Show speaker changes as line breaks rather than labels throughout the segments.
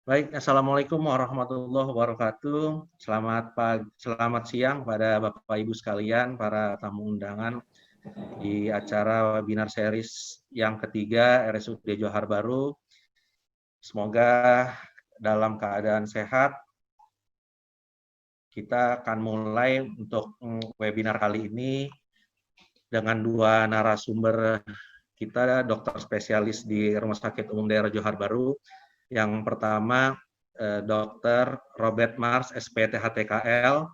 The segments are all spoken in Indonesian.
Baik, Assalamualaikum warahmatullahi wabarakatuh. Selamat siang pada Bapak Ibu sekalian, para tamu undangan di acara webinar series yang ketiga RSUD Johar Baru. Semoga dalam keadaan sehat. Kita akan mulai untuk webinar kali ini dengan dua narasumber kita, dokter spesialis di Rumah Sakit Umum Daerah Johar Baru. Yang pertama, Dr. Robert Mars, SPTHTKL.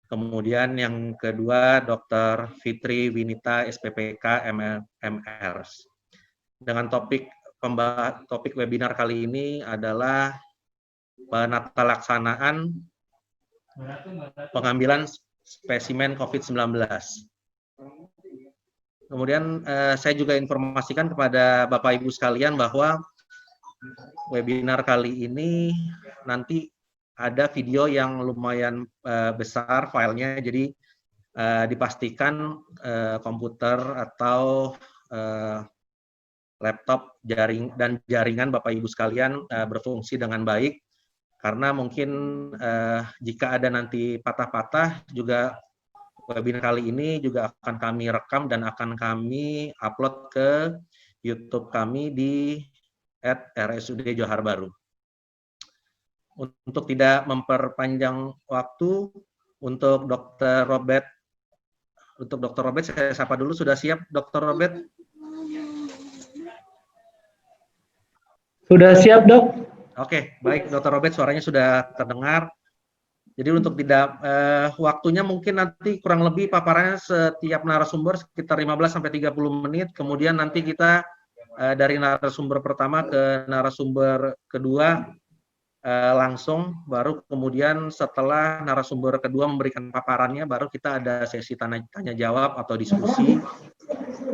Kemudian yang kedua, Dr. Fitri Winita, SPPK MRs. Dengan topik webinar kali ini adalah penata laksanaan pengambilan spesimen COVID-19. Kemudian saya juga informasikan kepada Bapak Ibu sekalian bahwa webinar kali ini nanti ada video yang lumayan besar filenya, jadi dipastikan komputer atau laptop jaringan Bapak Ibu sekalian berfungsi dengan baik, karena mungkin jika ada nanti patah-patah juga webinar kali ini juga akan kami rekam dan akan kami upload ke YouTube kami di @RSUD Johar Baru. Untuk tidak memperpanjang waktu, untuk Dr. Robert saya sapa dulu. Sudah siap Dr. Robert?
Sudah siap, Dok.
Oke, baik Dr. Robert, suaranya sudah terdengar. Jadi untuk tidak waktunya mungkin nanti kurang lebih paparannya setiap narasumber sekitar 15-30 menit, kemudian nanti kita dari narasumber pertama ke narasumber kedua langsung, baru kemudian setelah narasumber kedua memberikan paparannya, baru kita ada sesi tanya jawab atau diskusi.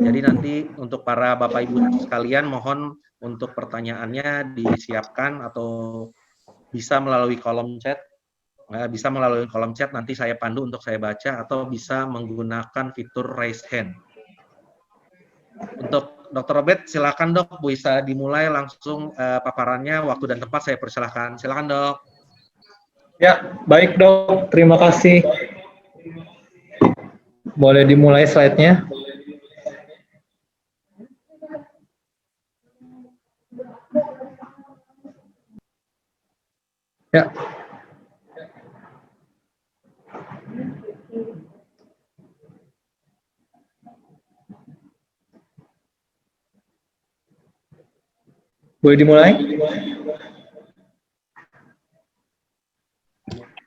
Jadi nanti untuk para Bapak Ibu sekalian, mohon untuk pertanyaannya disiapkan atau bisa melalui kolom chat. Nanti saya pandu untuk saya baca, atau bisa menggunakan fitur raise hand. Untuk Dr. Robert, silakan Dok, bisa dimulai langsung paparannya. Waktu dan tempat saya persilahkan. Silakan Dok.
Ya, baik Dok. Terima kasih. Boleh dimulai slide-nya. Ya. Boleh dimulai?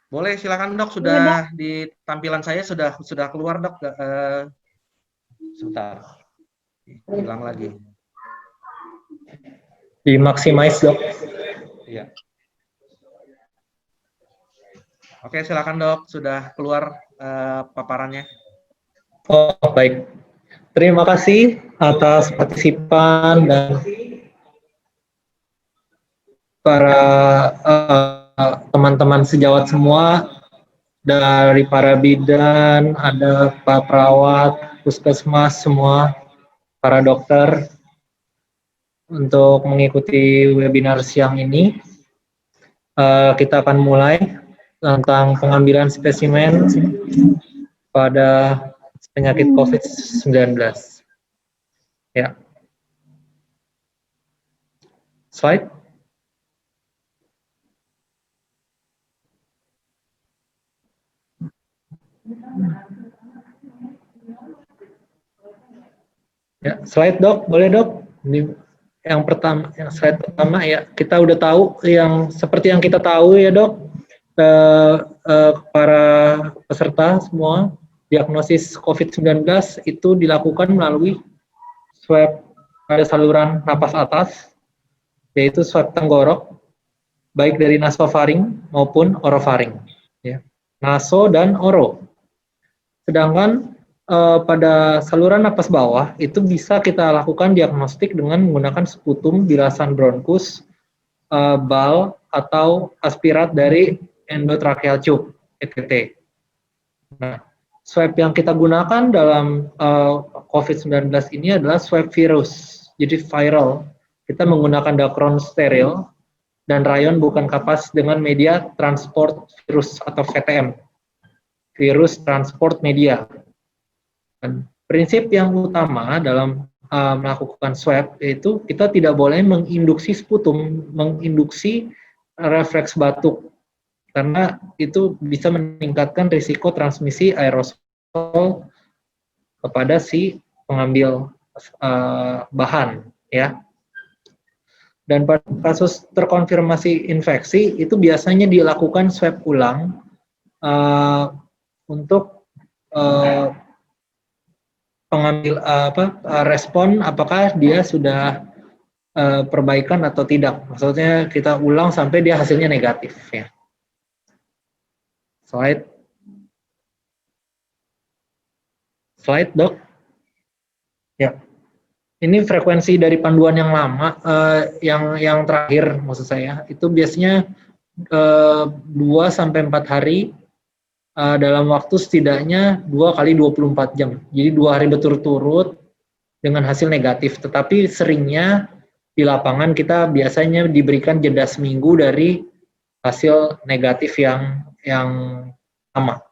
Boleh, silakan Dok. Sudah di tampilan saya sudah keluar Dok. Sebentar, hilang lagi.
Di maximize Dok.
Iya. Oke, silakan Dok. Sudah keluar paparannya.
Oh, baik. Terima kasih atas partisipan dan para teman-teman sejawat semua, dari para bidan, ada Pak Perawat, Puskesmas semua, para dokter, untuk mengikuti webinar siang ini. Kita akan mulai tentang pengambilan spesimen pada penyakit COVID-19. Ya. Slide. Ya, slide Dok, boleh Dok? Ini yang pertama, yang slide pertama ya, kita udah tahu yang seperti yang kita tahu ya Dok, para peserta semua, diagnosis COVID-19 itu dilakukan melalui swab pada saluran napas atas, yaitu swab tenggorok, baik dari nasofaring maupun orofaring, ya. Naso dan oro. Sedangkan pada saluran napas bawah itu bisa kita lakukan diagnostik dengan menggunakan sputum bilasan bronkus, bal atau aspirat dari endotracheal tube (ETT). Nah, swab yang kita gunakan dalam COVID-19 ini adalah swab virus, jadi viral. Kita menggunakan dacron steril dan rayon bukan kapas dengan media transport virus atau VTM, virus transport media. Dan prinsip yang utama dalam melakukan swab yaitu kita tidak boleh menginduksi sputum, menginduksi refleks batuk, karena itu bisa meningkatkan risiko transmisi aerosol kepada si pengambil bahan, ya. Dan pada kasus terkonfirmasi infeksi itu biasanya dilakukan swab ulang untuk pengambil respon apakah dia sudah perbaikan atau tidak. Maksudnya kita ulang sampai dia hasilnya negatif, ya. Slide, Dok. Ya. Ini frekuensi dari panduan yang lama, yang terakhir maksud saya, itu biasanya 2-4 hari dalam waktu setidaknya 2 kali 24 jam. Jadi 2 hari berturut-turut dengan hasil negatif. Tetapi seringnya di lapangan kita biasanya diberikan jeda seminggu dari hasil negatif yang lama.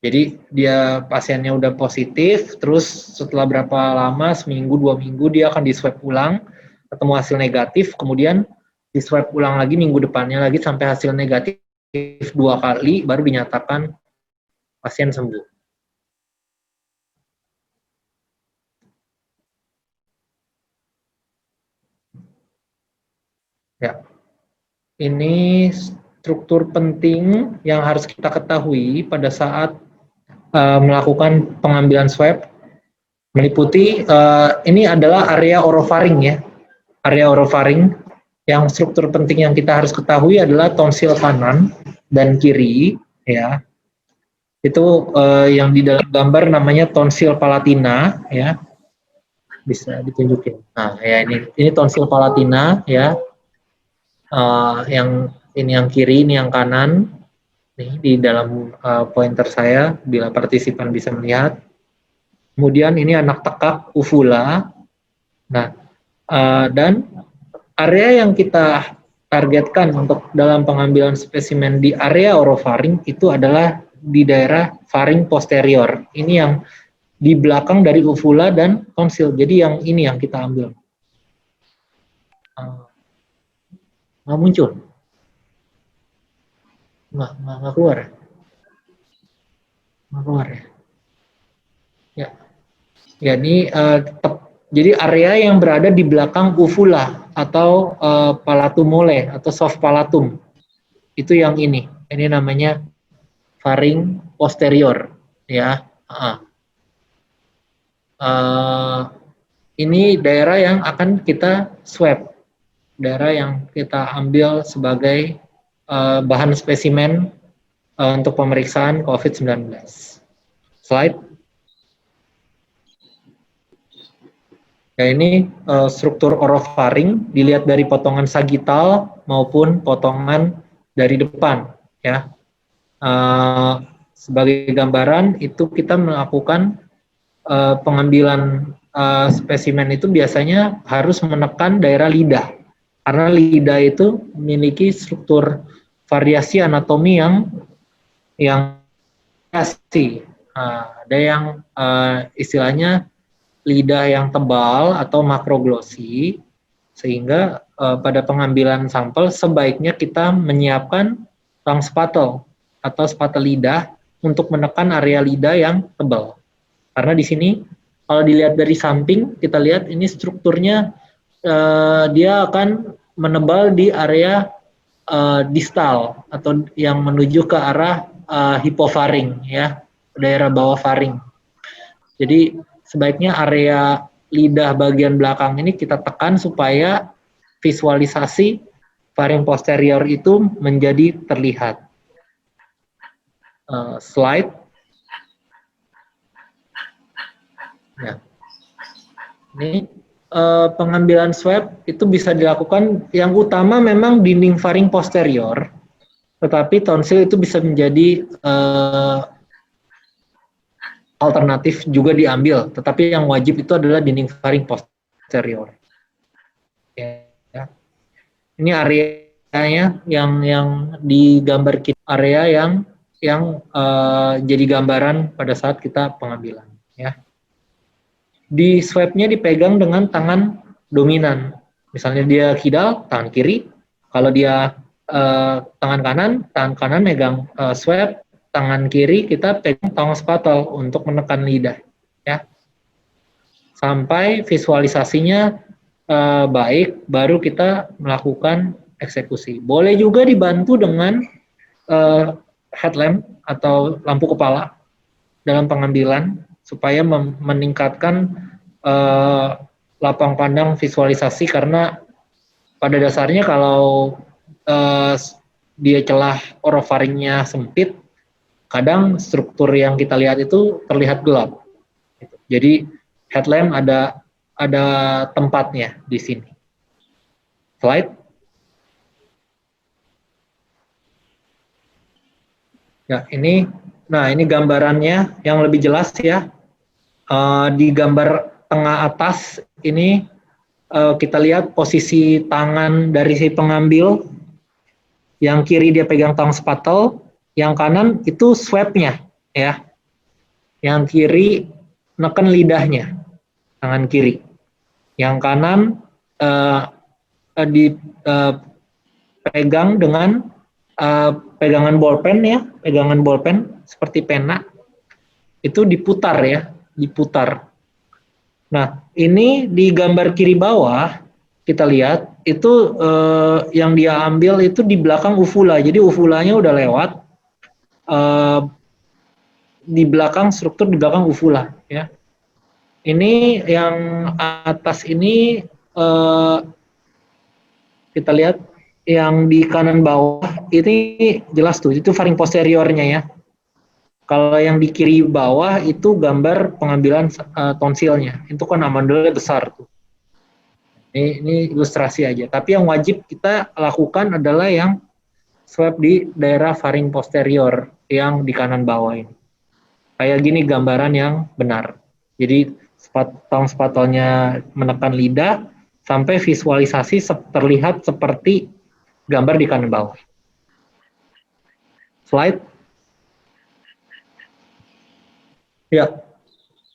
Jadi dia pasiennya udah positif, terus setelah berapa lama, seminggu, 2 minggu, dia akan di swab ulang, ketemu hasil negatif, kemudian di swab ulang lagi minggu depannya lagi sampai hasil negatif 2 kali, baru dinyatakan pasien sembuh. Ya, ini struktur penting yang harus kita ketahui pada saat melakukan pengambilan swab, meliputi ini adalah area orofaring, ya. Area orofaring yang struktur penting yang kita harus ketahui adalah tonsil kanan dan kiri, ya. Itu yang di dalam gambar namanya tonsil palatina, ya. Bisa ditunjukin. Nah, ya ini tonsil palatina, ya. Yang ini yang kiri, ini yang kanan. Nih, di dalam pointer saya, bila partisipan bisa melihat. Kemudian ini anak tekak uvula. Nah, dan area yang kita targetkan untuk dalam pengambilan spesimen di area orofaring itu adalah di daerah faring posterior. Ini yang di belakang dari uvula dan tonsil. Jadi yang ini yang kita ambil. Nggak muncul. Nggak keluar. Nggak keluar, ya. Ya, ya ini jadi area yang berada di belakang uvula atau palatum mole atau soft palatum. Itu yang ini namanya faring posterior, ya. Ini daerah yang akan kita swab, daerah yang kita ambil sebagai bahan spesimen untuk pemeriksaan COVID-19. Slide. Ya, ini struktur orofaring dilihat dari potongan sagital maupun potongan dari depan, ya. Sebagai gambaran itu kita melakukan pengambilan spesimen itu biasanya harus menekan daerah lidah, karena lidah itu memiliki struktur variasi anatomi yang variasi. Ada yang istilahnya lidah yang tebal atau makroglosi, sehingga pada pengambilan sampel sebaiknya kita menyiapkan tang spatel atau spatel lidah untuk menekan area lidah yang tebal. Karena di sini kalau dilihat dari samping, kita lihat ini strukturnya dia akan menebal di area distal atau yang menuju ke arah hipofaring, ya, daerah bawah faring. Jadi sebaiknya area lidah bagian belakang ini kita tekan supaya visualisasi faring posterior itu menjadi terlihat. Slide. Ya. Ini pengambilan swab itu bisa dilakukan, yang utama memang dinding faring posterior, tetapi tonsil itu bisa menjadi alternatif juga diambil, tetapi yang wajib itu adalah dinding faring posterior. Ya. Ini areanya yang di gambar kita, area yang jadi gambaran pada saat kita pengambilan. Ya. Di swabnya dipegang dengan tangan dominan. Misalnya dia kidal, tangan kiri. Kalau dia tangan kanan megang swab, tangan kiri kita pegang tong spatol untuk menekan lidah. Ya. Sampai visualisasinya baik, baru kita melakukan eksekusi. Boleh juga dibantu dengan headlamp atau lampu kepala dalam pengambilan supaya meningkatkan lapang pandang visualisasi, karena pada dasarnya kalau dia celah orofaringnya sempit, kadang struktur yang kita lihat itu terlihat gelap. Jadi headlamp ada tempatnya di sini. Slide. Ya, ini gambarannya yang lebih jelas ya. Di gambar tengah atas ini kita lihat posisi tangan dari si pengambil. Yang kiri dia pegang tong spatol, yang kanan itu swabnya ya. Yang kiri neken lidahnya, tangan kiri. Yang kanan dipegang dengan pegangan bolpen ya, pegangan bolpen seperti pena, itu diputar ya, diputar. Nah, ini di gambar kiri bawah kita lihat itu yang dia ambil itu di belakang uvula, jadi uvulanya udah lewat di belakang, struktur di belakang uvula ya. Ini yang atas ini kita lihat yang di kanan bawah ini jelas tuh, itu faring posteriornya ya. Kalau yang di kiri bawah itu gambar pengambilan tonsilnya, itu kan amandulnya besar tuh. Ini ilustrasi aja. Tapi yang wajib kita lakukan adalah yang swab di daerah faring posterior yang di kanan bawah ini. Kayak gini gambaran yang benar. Jadi tong spatolnya menekan lidah sampai visualisasi terlihat seperti gambar di kanan bawah. Slide. Ya,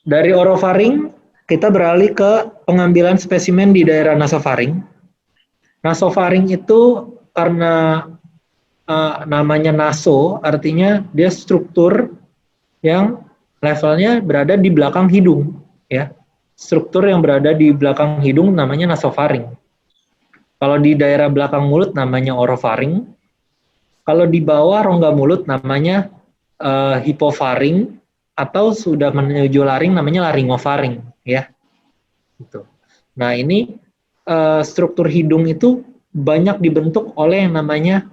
dari orofaring kita beralih ke pengambilan spesimen di daerah nasofaring. Nasofaring itu karena namanya naso, artinya dia struktur yang levelnya berada di belakang hidung, ya. Struktur yang berada di belakang hidung namanya nasofaring. Kalau di daerah belakang mulut namanya orofaring. Kalau di bawah rongga mulut namanya hipofaring, atau sudah menuju laring namanya laringofaring, ya. Gitu. Nah, ini struktur hidung itu banyak dibentuk oleh yang namanya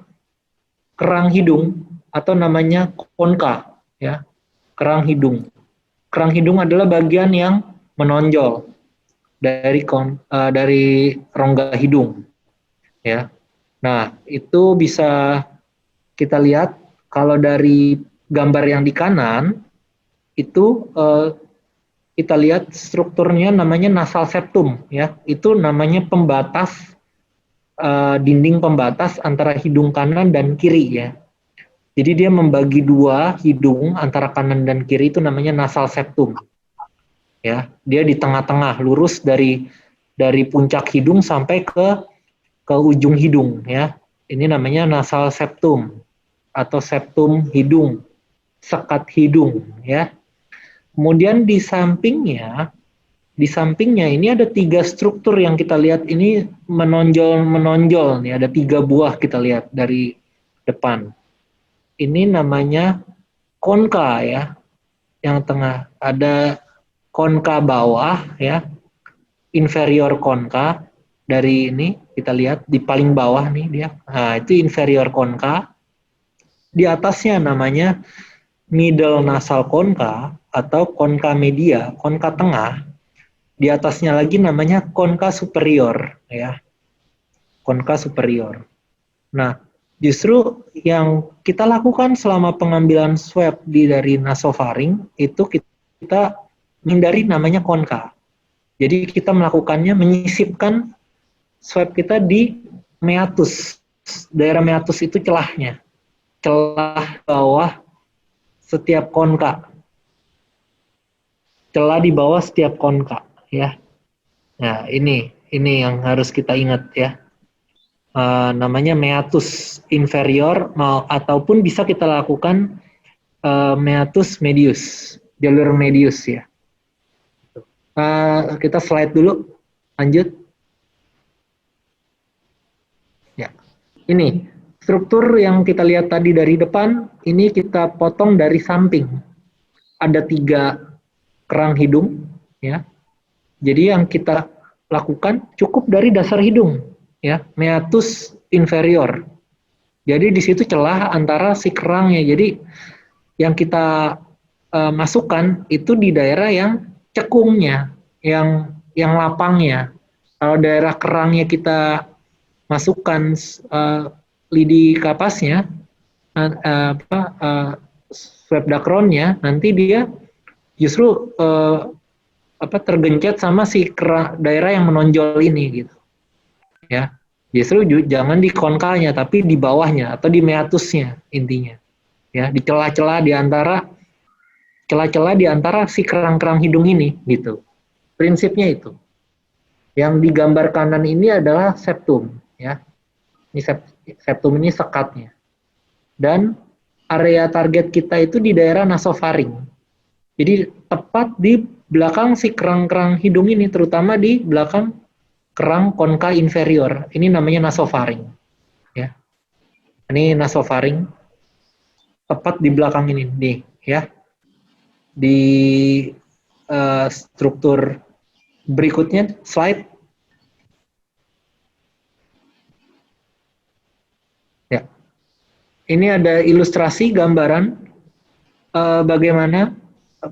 kerang hidung atau namanya konka, ya. Kerang hidung. Kerang hidung adalah bagian yang menonjol dari rongga hidung, ya. Nah, itu bisa kita lihat kalau dari gambar yang di kanan itu kita lihat strukturnya namanya nasal septum, ya. Itu namanya pembatas, dinding pembatas antara hidung kanan dan kiri, ya. Jadi dia membagi dua hidung antara kanan dan kiri, itu namanya nasal septum. Ya, dia di tengah-tengah, lurus dari puncak hidung sampai ke ujung hidung, ya. Ini namanya nasal septum atau septum hidung, sekat hidung, ya. Kemudian di sampingnya ini ada 3 struktur yang kita lihat ini menonjol nih, ada 3 buah kita lihat dari depan. Ini namanya konka, ya. Yang tengah ada konka bawah, ya. Inferior konka, dari ini kita lihat di paling bawah nih dia. Nah, itu inferior konka. Di atasnya namanya middle nasal konka atau konka media, konka tengah. Di atasnya lagi namanya konka superior, ya. Konka superior. Nah, justru yang kita lakukan selama pengambilan swab dari nasofaring itu kita menghindari namanya konka. Jadi kita melakukannya, menyisipkan swab kita di meatus. Daerah meatus itu celahnya. Celah bawah setiap konka. Celah di bawah setiap konka, ya. Nah, ini yang harus kita ingat ya. Namanya meatus inferior ataupun bisa kita lakukan meatus medius, jalur medius ya. Kita slide dulu, lanjut. Ya, ini struktur yang kita lihat tadi dari depan, ini kita potong dari samping. Ada 3 kerang hidung, ya. Jadi yang kita lakukan cukup dari dasar hidung, ya, meatus inferior. Jadi di situ celah antara si kerangnya. Jadi yang kita masukkan itu di daerah yang cekungnya, yang lapangnya. Kalau daerah kerangnya kita masukkan lidi kapasnya, swab dacronnya, nanti dia justru tergencet sama si daerah yang menonjol ini gitu. Ya. Justru jangan di konkanya tapi di bawahnya atau di meatusnya intinya. Ya, di celah-celah di antara si kerang-kerang hidung ini gitu. Prinsipnya itu. Yang di gambar kanan ini adalah septum ya. Ini septum ini sekatnya. Dan area target kita itu di daerah nasofaring. Jadi tepat di belakang si kerang-kerang hidung ini, terutama di belakang kerang konka inferior. Ini namanya nasofaring. Ya. Ini nasofaring. Tepat di belakang ini, nih, ya. Di struktur berikutnya, slide. Ya. Ini ada ilustrasi gambaran bagaimana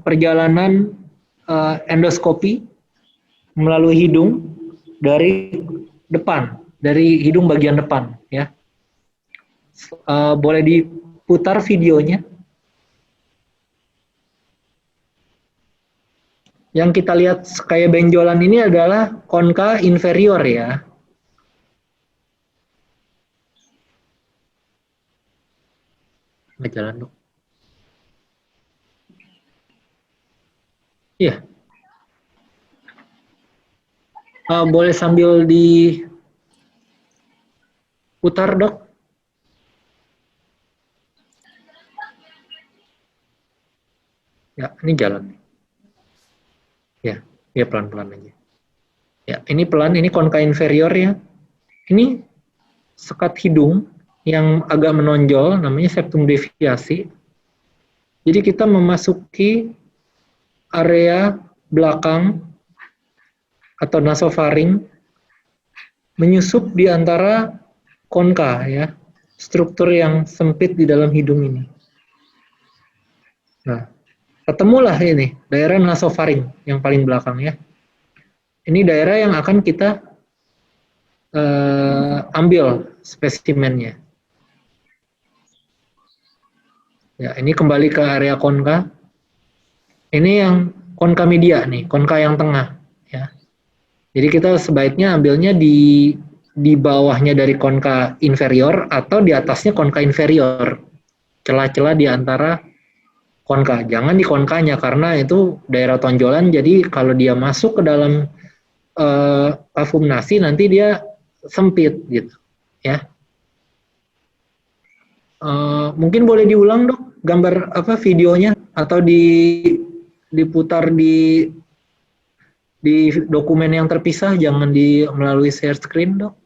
perjalanan endoskopi melalui hidung dari depan, dari hidung bagian depan, ya. Boleh diputar videonya. Yang kita lihat kayak benjolan ini adalah konka inferior ya. Nggak jalan dong. Iya. Boleh sambil diputar dok. Ya, ini jalan. Ya, pelan-pelan aja. Ya, ini pelan, ini konka inferior ya. Ini sekat hidung yang agak menonjol, namanya septum deviasi. Jadi kita memasuki area belakang atau nasofaring, menyusup di antara konka ya, struktur yang sempit di dalam hidung ini. Nah, ketemulah ini daerah nasofaring yang paling belakang ya. Ini daerah yang akan kita ambil spesimennya. Ya, ini kembali ke area konka. Ini yang konka media nih, konka yang tengah ya. Jadi kita sebaiknya ambilnya di bawahnya dari konka inferior atau di atasnya konka inferior. Celah-celah di antara konka. Jangan di konkanya karena itu daerah tonjolan, jadi kalau dia masuk ke dalam kafum nasi nanti dia sempit gitu ya. Mungkin boleh diulang dok gambar videonya atau diputar di dokumen yang terpisah, jangan melalui share screen dok.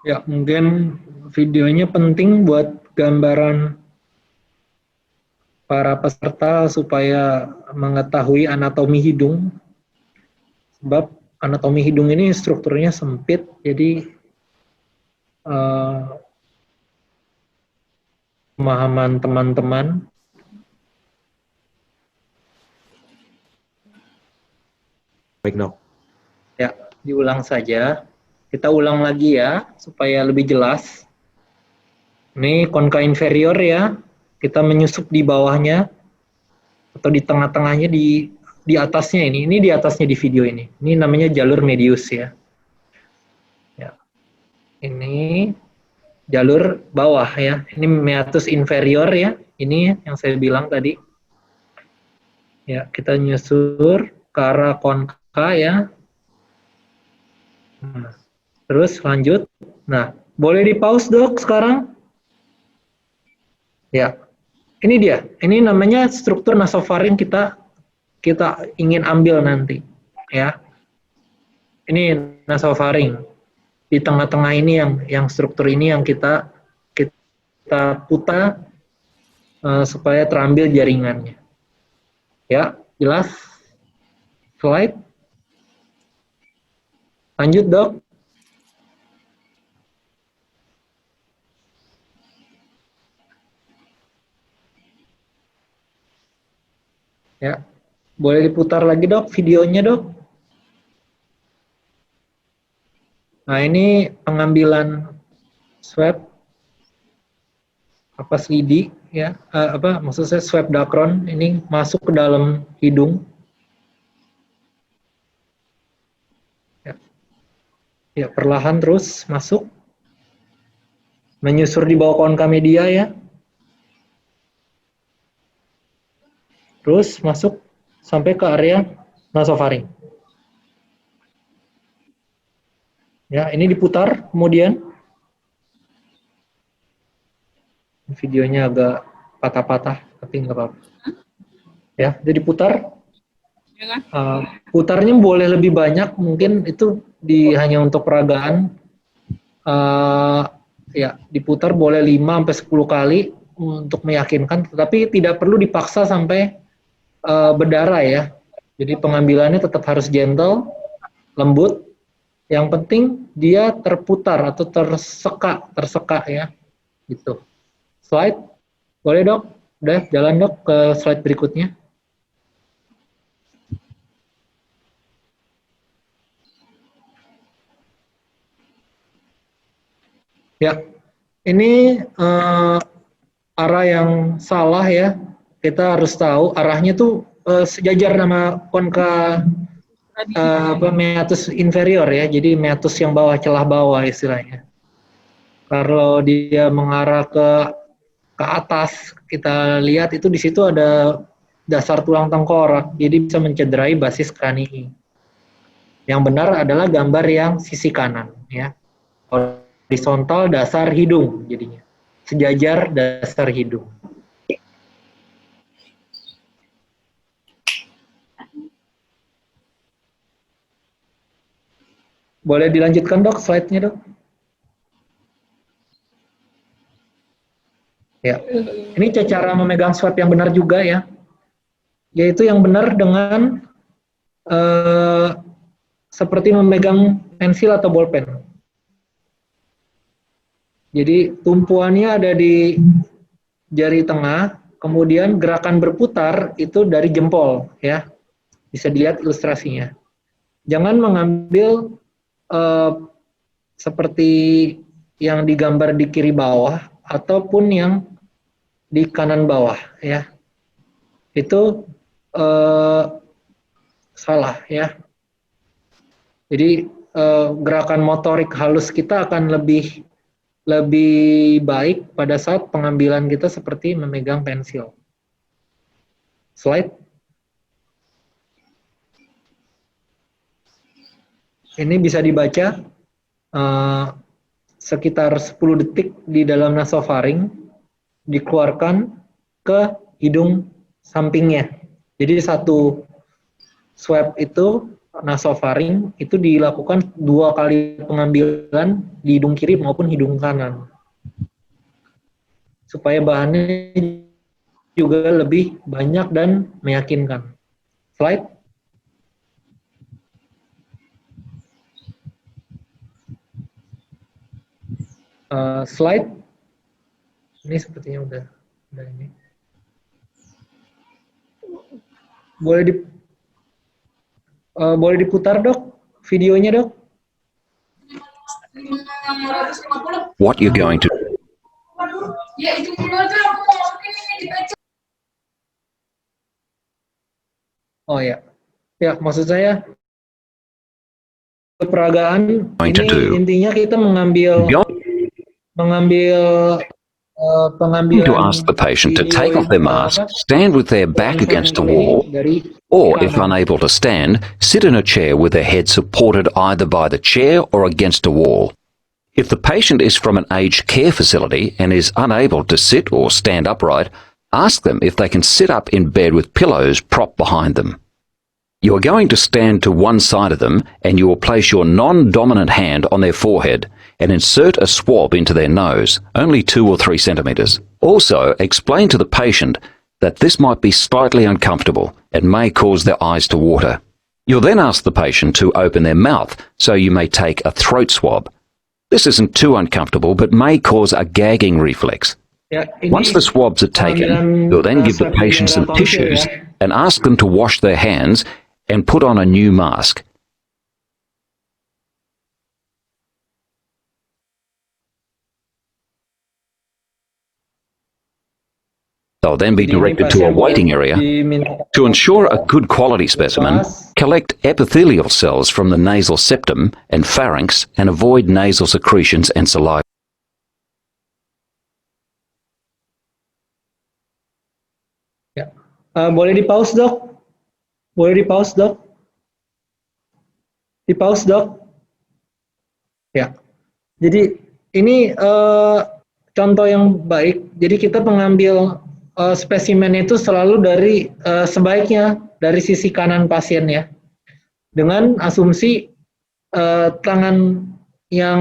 Ya, mungkin videonya penting buat gambaran para peserta supaya mengetahui anatomi hidung. Sebab anatomi hidung ini strukturnya sempit, jadi pemahaman teman-teman
baik dok.
Ya, diulang saja. Kita ulang lagi ya, supaya lebih jelas. Ini konka inferior ya, kita menyusup di bawahnya, atau di tengah-tengahnya di di atasnya ini di atasnya di video ini. Ini namanya jalur medius ya. Ya. Ini jalur bawah ya. Ini meatus inferior ya. Ini yang saya bilang tadi. Ya, kita nyusur ke arah konka ya. Nah, terus lanjut. Nah, boleh di pause dok sekarang? Ya, ini dia. Ini namanya struktur nasofaring kita ingin ambil nanti. Ya, ini nasofaring. Di tengah-tengah ini yang struktur ini yang kita putar supaya terambil jaringannya. Ya, jelas? Slide. Lanjut dok. Ya, boleh diputar lagi dok videonya dok. Nah ini pengambilan swab lidi ya, maksud saya swab dacron ini masuk ke dalam hidung. Ya, perlahan terus masuk, menyusur di bawah konka media ya. Terus masuk sampai ke area nasofaring. Ya, ini diputar kemudian. Videonya agak patah-patah, tapi nggak apa-apa. Ya, jadi putar. Putarnya boleh lebih banyak, mungkin itu hanya untuk peragaan. Ya, diputar boleh 5-10 kali untuk meyakinkan, tetapi tidak perlu dipaksa sampai berdarah ya. Jadi pengambilannya tetap harus gentle, lembut. Yang penting dia terputar atau terseka ya. Gitu. Slide. Boleh dok? Udah jalan dok ke slide berikutnya. Ya. Ini arah yang salah ya. Kita harus tahu arahnya tuh sejajar nama konka meatus inferior ya, jadi meatus yang bawah, celah bawah istilahnya. Kalau dia mengarah ke atas, kita lihat itu di situ ada dasar tulang tengkorak, jadi bisa mencederai basis kranii. Yang benar adalah gambar yang sisi kanan ya, horizontal dasar hidung jadinya, sejajar dasar hidung. Boleh dilanjutkan dok slide-nya dok? Ya, ini cara memegang swab yang benar juga ya, yaitu yang benar dengan seperti memegang pensil atau bolpen. Jadi tumpuannya ada di jari tengah, kemudian gerakan berputar itu dari jempol ya, bisa dilihat ilustrasinya. Jangan mengambil seperti yang digambar di kiri bawah ataupun yang di kanan bawah ya, itu salah ya. Jadi gerakan motorik halus kita akan lebih baik pada saat pengambilan kita seperti memegang pensil. Slide. Ini bisa dibaca sekitar 10 detik di dalam nasofaring, dikeluarkan ke hidung sampingnya. Jadi satu swab itu nasofaring itu dilakukan 2 kali pengambilan di hidung kiri maupun hidung kanan, supaya bahannya juga lebih banyak dan meyakinkan. Slide. Slide. Ini sepertinya udah ini. Boleh diputar dok videonya dok?
What you're going to
Oh ya, Ya, maksud saya peragaan
Going to
ini
do.
intinya kita mengambil
To
pengambilan
ask the patient to
video
take off their mask, stand with their back against a wall,
dari
or if
kanan.
unable to stand, sit in a chair with their head supported either by the chair or against a wall. If the patient is from an aged care facility and is unable to sit or stand upright, ask them if they can sit up in bed with pillows propped behind them. You are going to stand to one side of them and you will place your non-dominant hand on their forehead and insert a swab into their nose, only 2 or 3 centimetres. Also, explain to the patient that this might be slightly uncomfortable and may cause their eyes to water. You'll then ask the patient to open their mouth so you may take a throat swab. This isn't too uncomfortable but may cause a gagging reflex.
Ya, ini
Once the swabs are taken,
pengambilan,
you'll then give the
swab di
patient some
daerah tonsil
tissues
ya.
and ask them to wash their hands and put on a new mask. They'll then be
Jadi ini
directed to a
pasien
waiting area.
diminta
To ensure a good quality specimen, collect epithelial cells from the nasal septum and pharynx and avoid nasal secretions and saliva.
Ya. Boleh di pause dok? Boleh di pause dok? Di pause dok? Ya. Jadi ini contoh yang baik. Jadi kita mengambil spesimen itu selalu dari sebaiknya dari sisi kanan pasien ya. Dengan asumsi tangan yang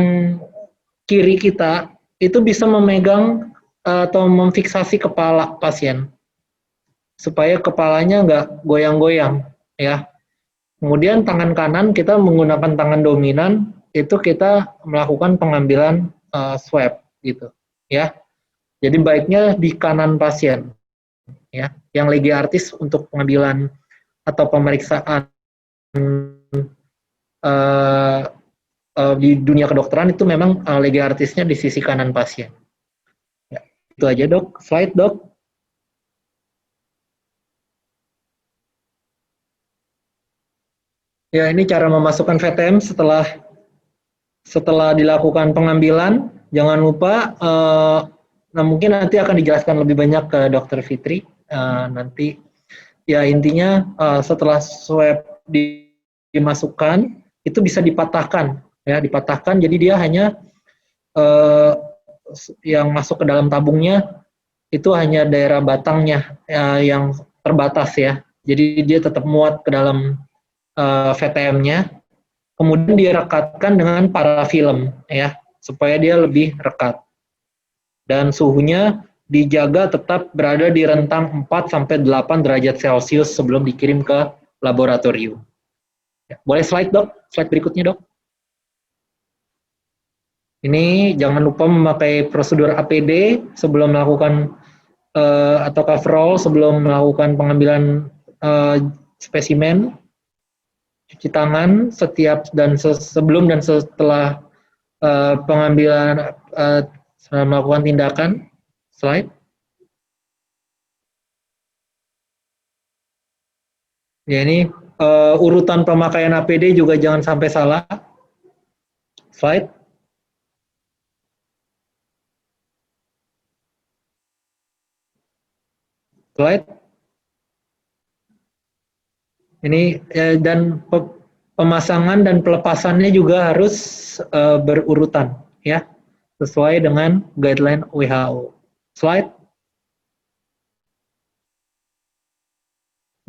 kiri kita itu bisa memegang atau memfiksasi kepala pasien supaya kepalanya nggak goyang-goyang ya. Kemudian tangan kanan kita menggunakan tangan dominan itu kita melakukan pengambilan swab gitu ya. Jadi baiknya di kanan pasien ya. Yang legi artis untuk pengambilan atau pemeriksaan di dunia kedokteran itu memang legi artisnya di sisi kanan pasien. Ya, itu aja dok. Slide dok. Ya, ini cara memasukkan VTM setelah dilakukan pengambilan. Jangan lupa, nah mungkin nanti akan dijelaskan lebih banyak ke Dr. Fitri nanti. Ya intinya setelah swab dimasukkan itu bisa dipatahkan, ya dipatahkan. Jadi dia hanya yang masuk ke dalam tabungnya itu hanya daerah batangnya yang terbatas ya. Jadi dia tetap muat ke dalam VTM-nya, kemudian direkatkan dengan parafilm ya, supaya dia lebih rekat. Dan suhunya dijaga tetap berada di rentang 4-8 derajat Celcius sebelum dikirim ke laboratorium. Ya, boleh slide dok, slide berikutnya dok. Ini jangan lupa memakai prosedur APD sebelum melakukan atau coverall sebelum melakukan pengambilan spesimen. Cuci tangan setiap dan sebelum dan setelah pengambilan melakukan tindakan. Slide. Ya ini urutan pemakaian APD juga jangan sampai salah. Slide. Slide. Ini dan pemasangan dan pelepasannya juga harus berurutan ya, sesuai dengan guideline WHO. Slide.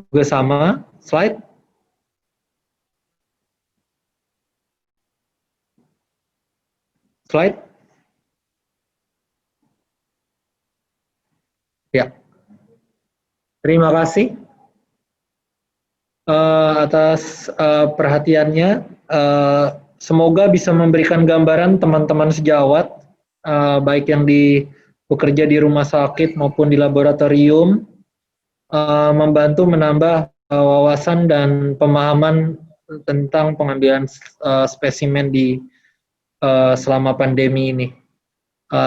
Juga sama. Slide. Slide. Ya. Terima kasih atas perhatiannya. Semoga bisa memberikan gambaran teman-teman sejawat, baik yang bekerja di rumah sakit maupun di laboratorium, membantu menambah wawasan dan pemahaman tentang pengambilan spesimen selama pandemi ini.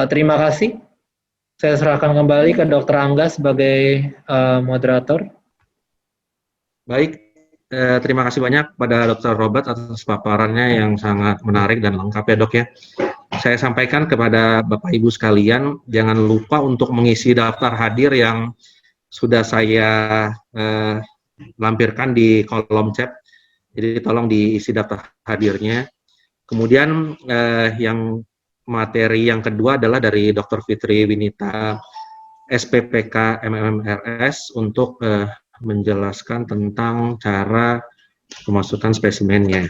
Terima kasih. Saya serahkan kembali ke Dr. Angga sebagai moderator.
Baik, terima kasih banyak pada Dr. Robert atas paparannya yang sangat menarik dan lengkap ya dok ya. Saya sampaikan kepada Bapak Ibu sekalian, jangan lupa untuk mengisi daftar hadir yang sudah saya lampirkan di kolom chat. Jadi tolong diisi daftar hadirnya. Kemudian yang materi yang kedua adalah dari Dr. Fitri Winita, SPPK MMRS untuk menjelaskan tentang cara pemasukan spesimennya.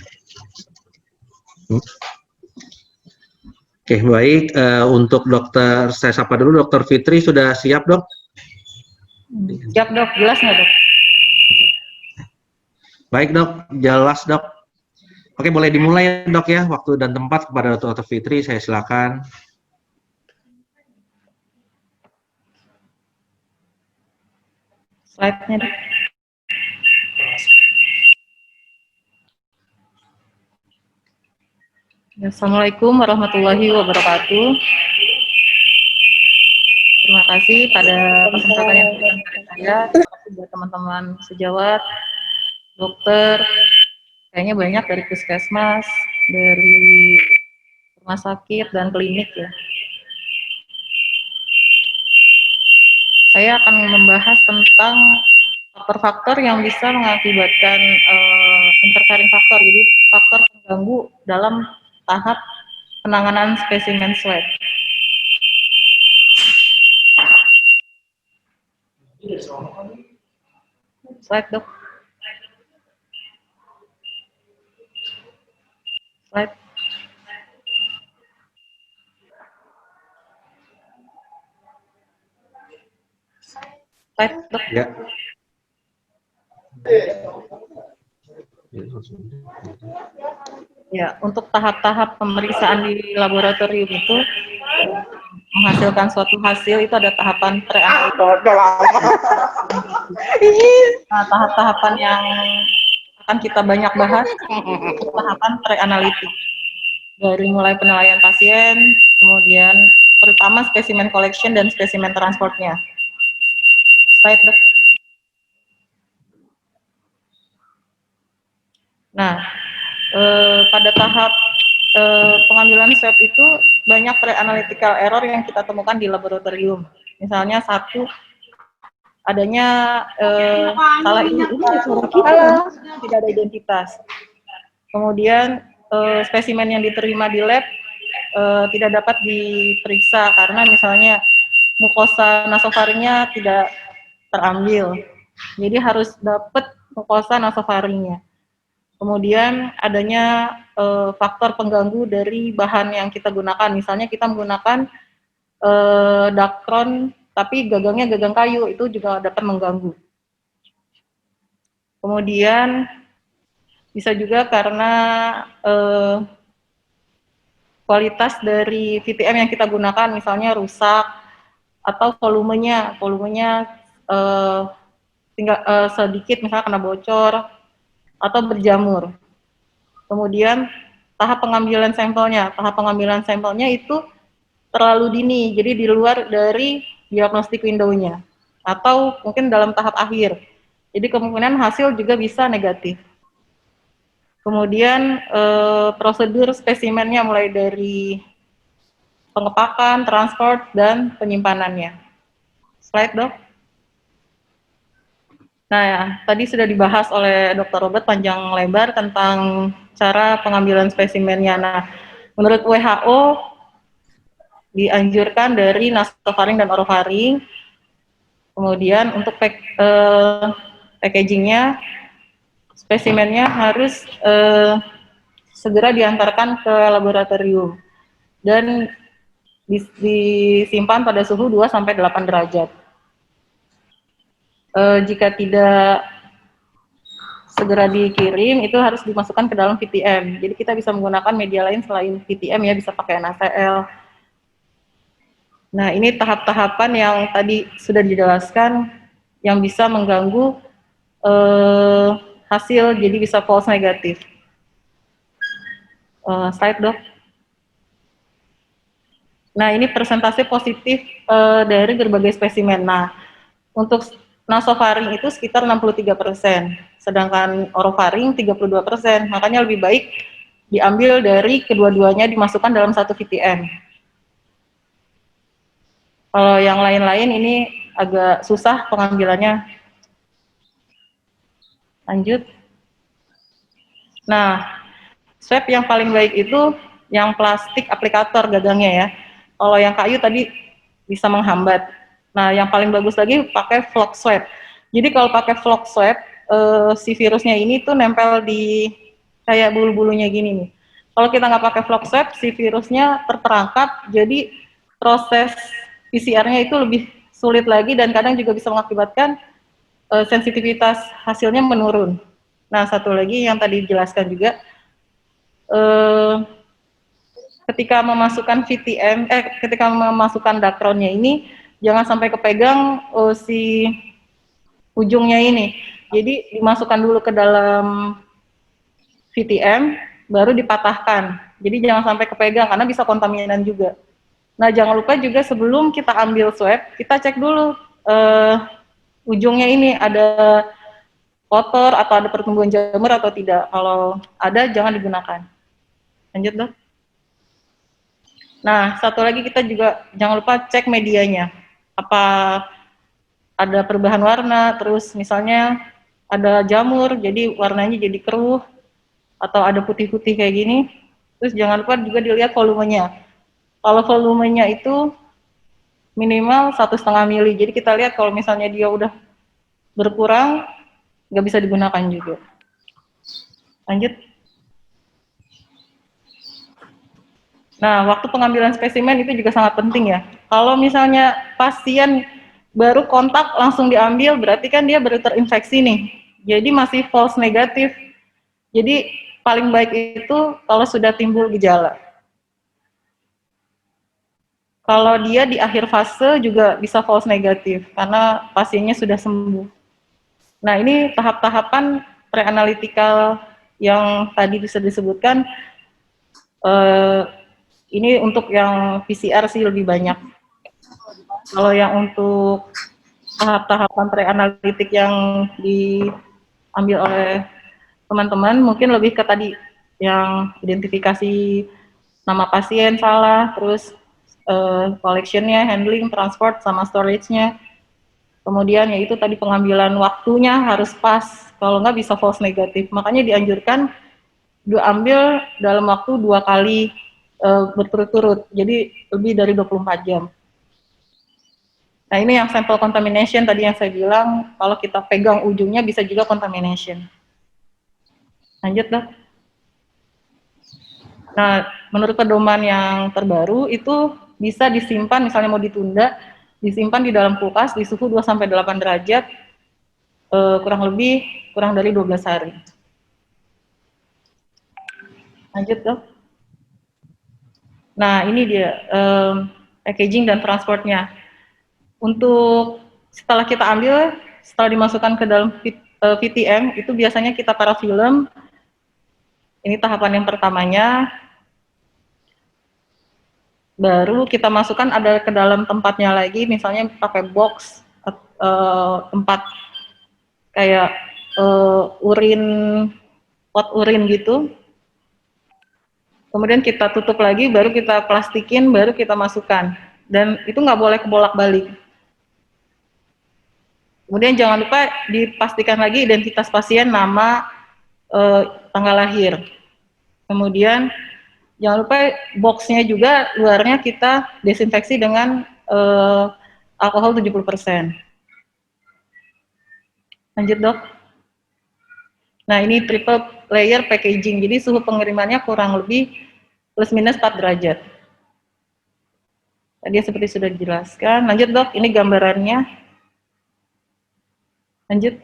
Oke, baik. Untuk dokter, saya sapa dulu. Dokter Fitri sudah siap, dok?
Siap dok, jelas nggak dok?
Baik dok, jelas dok. Oke, boleh dimulai dok ya. Waktu dan tempat kepada Dokter Fitri, saya silakan.
Slide-nya dok. Assalamualaikum warahmatullahi wabarakatuh. Terima kasih pada kesempatan yang diberikan kepada saya. Terima kasih buat teman-teman sejawat, dokter, kayaknya banyak dari puskesmas, dari rumah sakit dan klinik ya. Saya akan membahas tentang faktor-faktor yang bisa mengakibatkan interfering faktor, jadi faktor pengganggu dalam tahap penanganan spesimen swab. Slide dok. Slide. Slide dok.
Ya.
Ya, untuk tahap-tahap pemeriksaan di laboratorium itu menghasilkan suatu hasil itu ada tahapan pre-analitik. Nah, tahap-tahapan yang akan kita banyak bahas itu tahapan pre-analitik. Dari mulai penilaian pasien, kemudian terutama spesimen collection dan spesimen transportnya. Slide dok. Nah, pada tahap pengambilan swab itu banyak pre-analytical error yang kita temukan di laboratorium. Misalnya satu, adanya salah identitas, tidak ada identitas. Kemudian spesimen yang diterima di lab tidak dapat diperiksa karena misalnya mukosa nasofaringnya tidak terambil. Jadi harus dapat mukosa nasofaringnya. Kemudian adanya faktor pengganggu dari bahan yang kita gunakan. Misalnya kita menggunakan Dacron, tapi gagangnya gagang kayu, itu juga dapat mengganggu. Kemudian bisa juga karena kualitas dari VTM yang kita gunakan, misalnya rusak, atau volumenya tinggal sedikit, misalnya kena bocor, atau berjamur. Kemudian tahap pengambilan sampelnya itu terlalu dini, jadi di luar dari diagnostic window-nya, atau mungkin dalam tahap akhir. Jadi kemungkinan hasil juga bisa negatif. Kemudian prosedur spesimennya mulai dari pengepakan, transport, dan penyimpanannya. Slide dok. Nah, ya, tadi sudah dibahas oleh Dr. Robert panjang lebar tentang cara pengambilan spesimennya. Nah, menurut WHO dianjurkan dari nasofaring dan orofaring. Kemudian untuk packagingnya, spesimennya harus segera diantarkan ke laboratorium dan disimpan pada suhu 2-8 derajat. Jika tidak segera dikirim, itu harus dimasukkan ke dalam VTM. Jadi kita bisa menggunakan media lain selain VTM ya, bisa pakai NaCl. Nah, ini tahap-tahapan yang tadi sudah dijelaskan yang bisa mengganggu hasil, jadi bisa false negatif. Slide dok. Nah, ini persentase positif dari berbagai spesimen. Nah, untuk nasofaring itu sekitar 63%, sedangkan orofaring 32%. Makanya lebih baik diambil dari kedua-duanya dimasukkan dalam satu VTM. Kalau yang lain-lain ini agak susah pengambilannya. Lanjut. Nah, swab yang paling baik itu yang plastik aplikator gagangnya ya. Kalau yang kayu tadi bisa menghambat. Nah, yang paling bagus lagi pakai flock swab. Jadi kalau pakai flock swab, si virusnya ini tuh nempel di kayak bulu-bulunya gini nih. Kalau kita nggak pakai flock swab, si virusnya terperangkap, jadi proses PCR-nya itu lebih sulit lagi dan kadang juga bisa mengakibatkan sensitivitas hasilnya menurun. Nah, satu lagi yang tadi dijelaskan juga, ketika memasukkan VTM, ketika memasukkan dakronnya ini, jangan sampai kepegang si ujungnya ini. Jadi dimasukkan dulu ke dalam VTM, baru dipatahkan. Jadi jangan sampai kepegang, karena bisa kontaminan juga. Nah, jangan lupa juga sebelum kita ambil swab, kita cek dulu ujungnya ini ada kotor atau ada pertumbuhan jamur atau tidak. Kalau ada, jangan digunakan. Lanjut, Dok. Nah, satu lagi kita juga jangan lupa cek medianya. Apa ada perubahan warna, terus misalnya ada jamur, jadi warnanya jadi keruh, atau ada putih-putih kayak gini. Terus jangan lupa juga dilihat volumenya. Kalau volumenya itu minimal 1,5 mili. Jadi kita lihat kalau misalnya dia udah berkurang, nggak bisa digunakan juga. Lanjut. Nah, waktu pengambilan spesimen itu juga sangat penting ya. Kalau misalnya pasien baru kontak langsung diambil, berarti kan dia baru terinfeksi nih. Jadi masih false negatif. Jadi paling baik itu kalau sudah timbul gejala. Kalau dia di akhir fase juga bisa false negatif karena pasiennya sudah sembuh. Nah, ini tahap-tahapan pre-analytical yang tadi bisa disebutkan. Ini untuk yang PCR sih lebih banyak. Kalau yang untuk tahap-tahapan pre-analitik yang diambil oleh teman-teman, mungkin lebih ke tadi yang identifikasi nama pasien salah, terus collection-nya, handling, transport, sama storage-nya. Kemudian yaitu tadi pengambilan waktunya harus pas, kalau nggak bisa false negatif. Makanya dianjurkan diambil dalam waktu 2 kali berturut-turut, jadi lebih dari 24 jam. Nah, ini yang sample contamination tadi yang saya bilang, kalau kita pegang ujungnya bisa juga contamination. Lanjut, Dok. Nah, menurut pedoman yang terbaru itu bisa disimpan, misalnya mau ditunda, disimpan di dalam kulkas di suhu 2-8 derajat, kurang dari 12 hari. Lanjut, Dok. Nah, ini dia packaging dan transportnya. Untuk setelah kita ambil, setelah dimasukkan ke dalam VTM, itu biasanya kita parafilm. Ini tahapan yang pertamanya. Baru kita masukkan ada ke dalam tempatnya lagi, misalnya pakai box, tempat kayak pot urin gitu. Kemudian kita tutup lagi, baru kita plastikin, baru kita masukkan. Dan itu nggak boleh kebolak-balik. Kemudian jangan lupa dipastikan lagi identitas pasien, nama, tanggal lahir. Kemudian jangan lupa boxnya juga luarnya kita desinfeksi dengan alkohol 70%. Lanjut, Dok. Nah, ini triple layer packaging, jadi suhu pengirimannya kurang lebih plus minus 4 derajat. Tadi seperti sudah dijelaskan. Lanjut, Dok, ini gambarannya. Lanjut.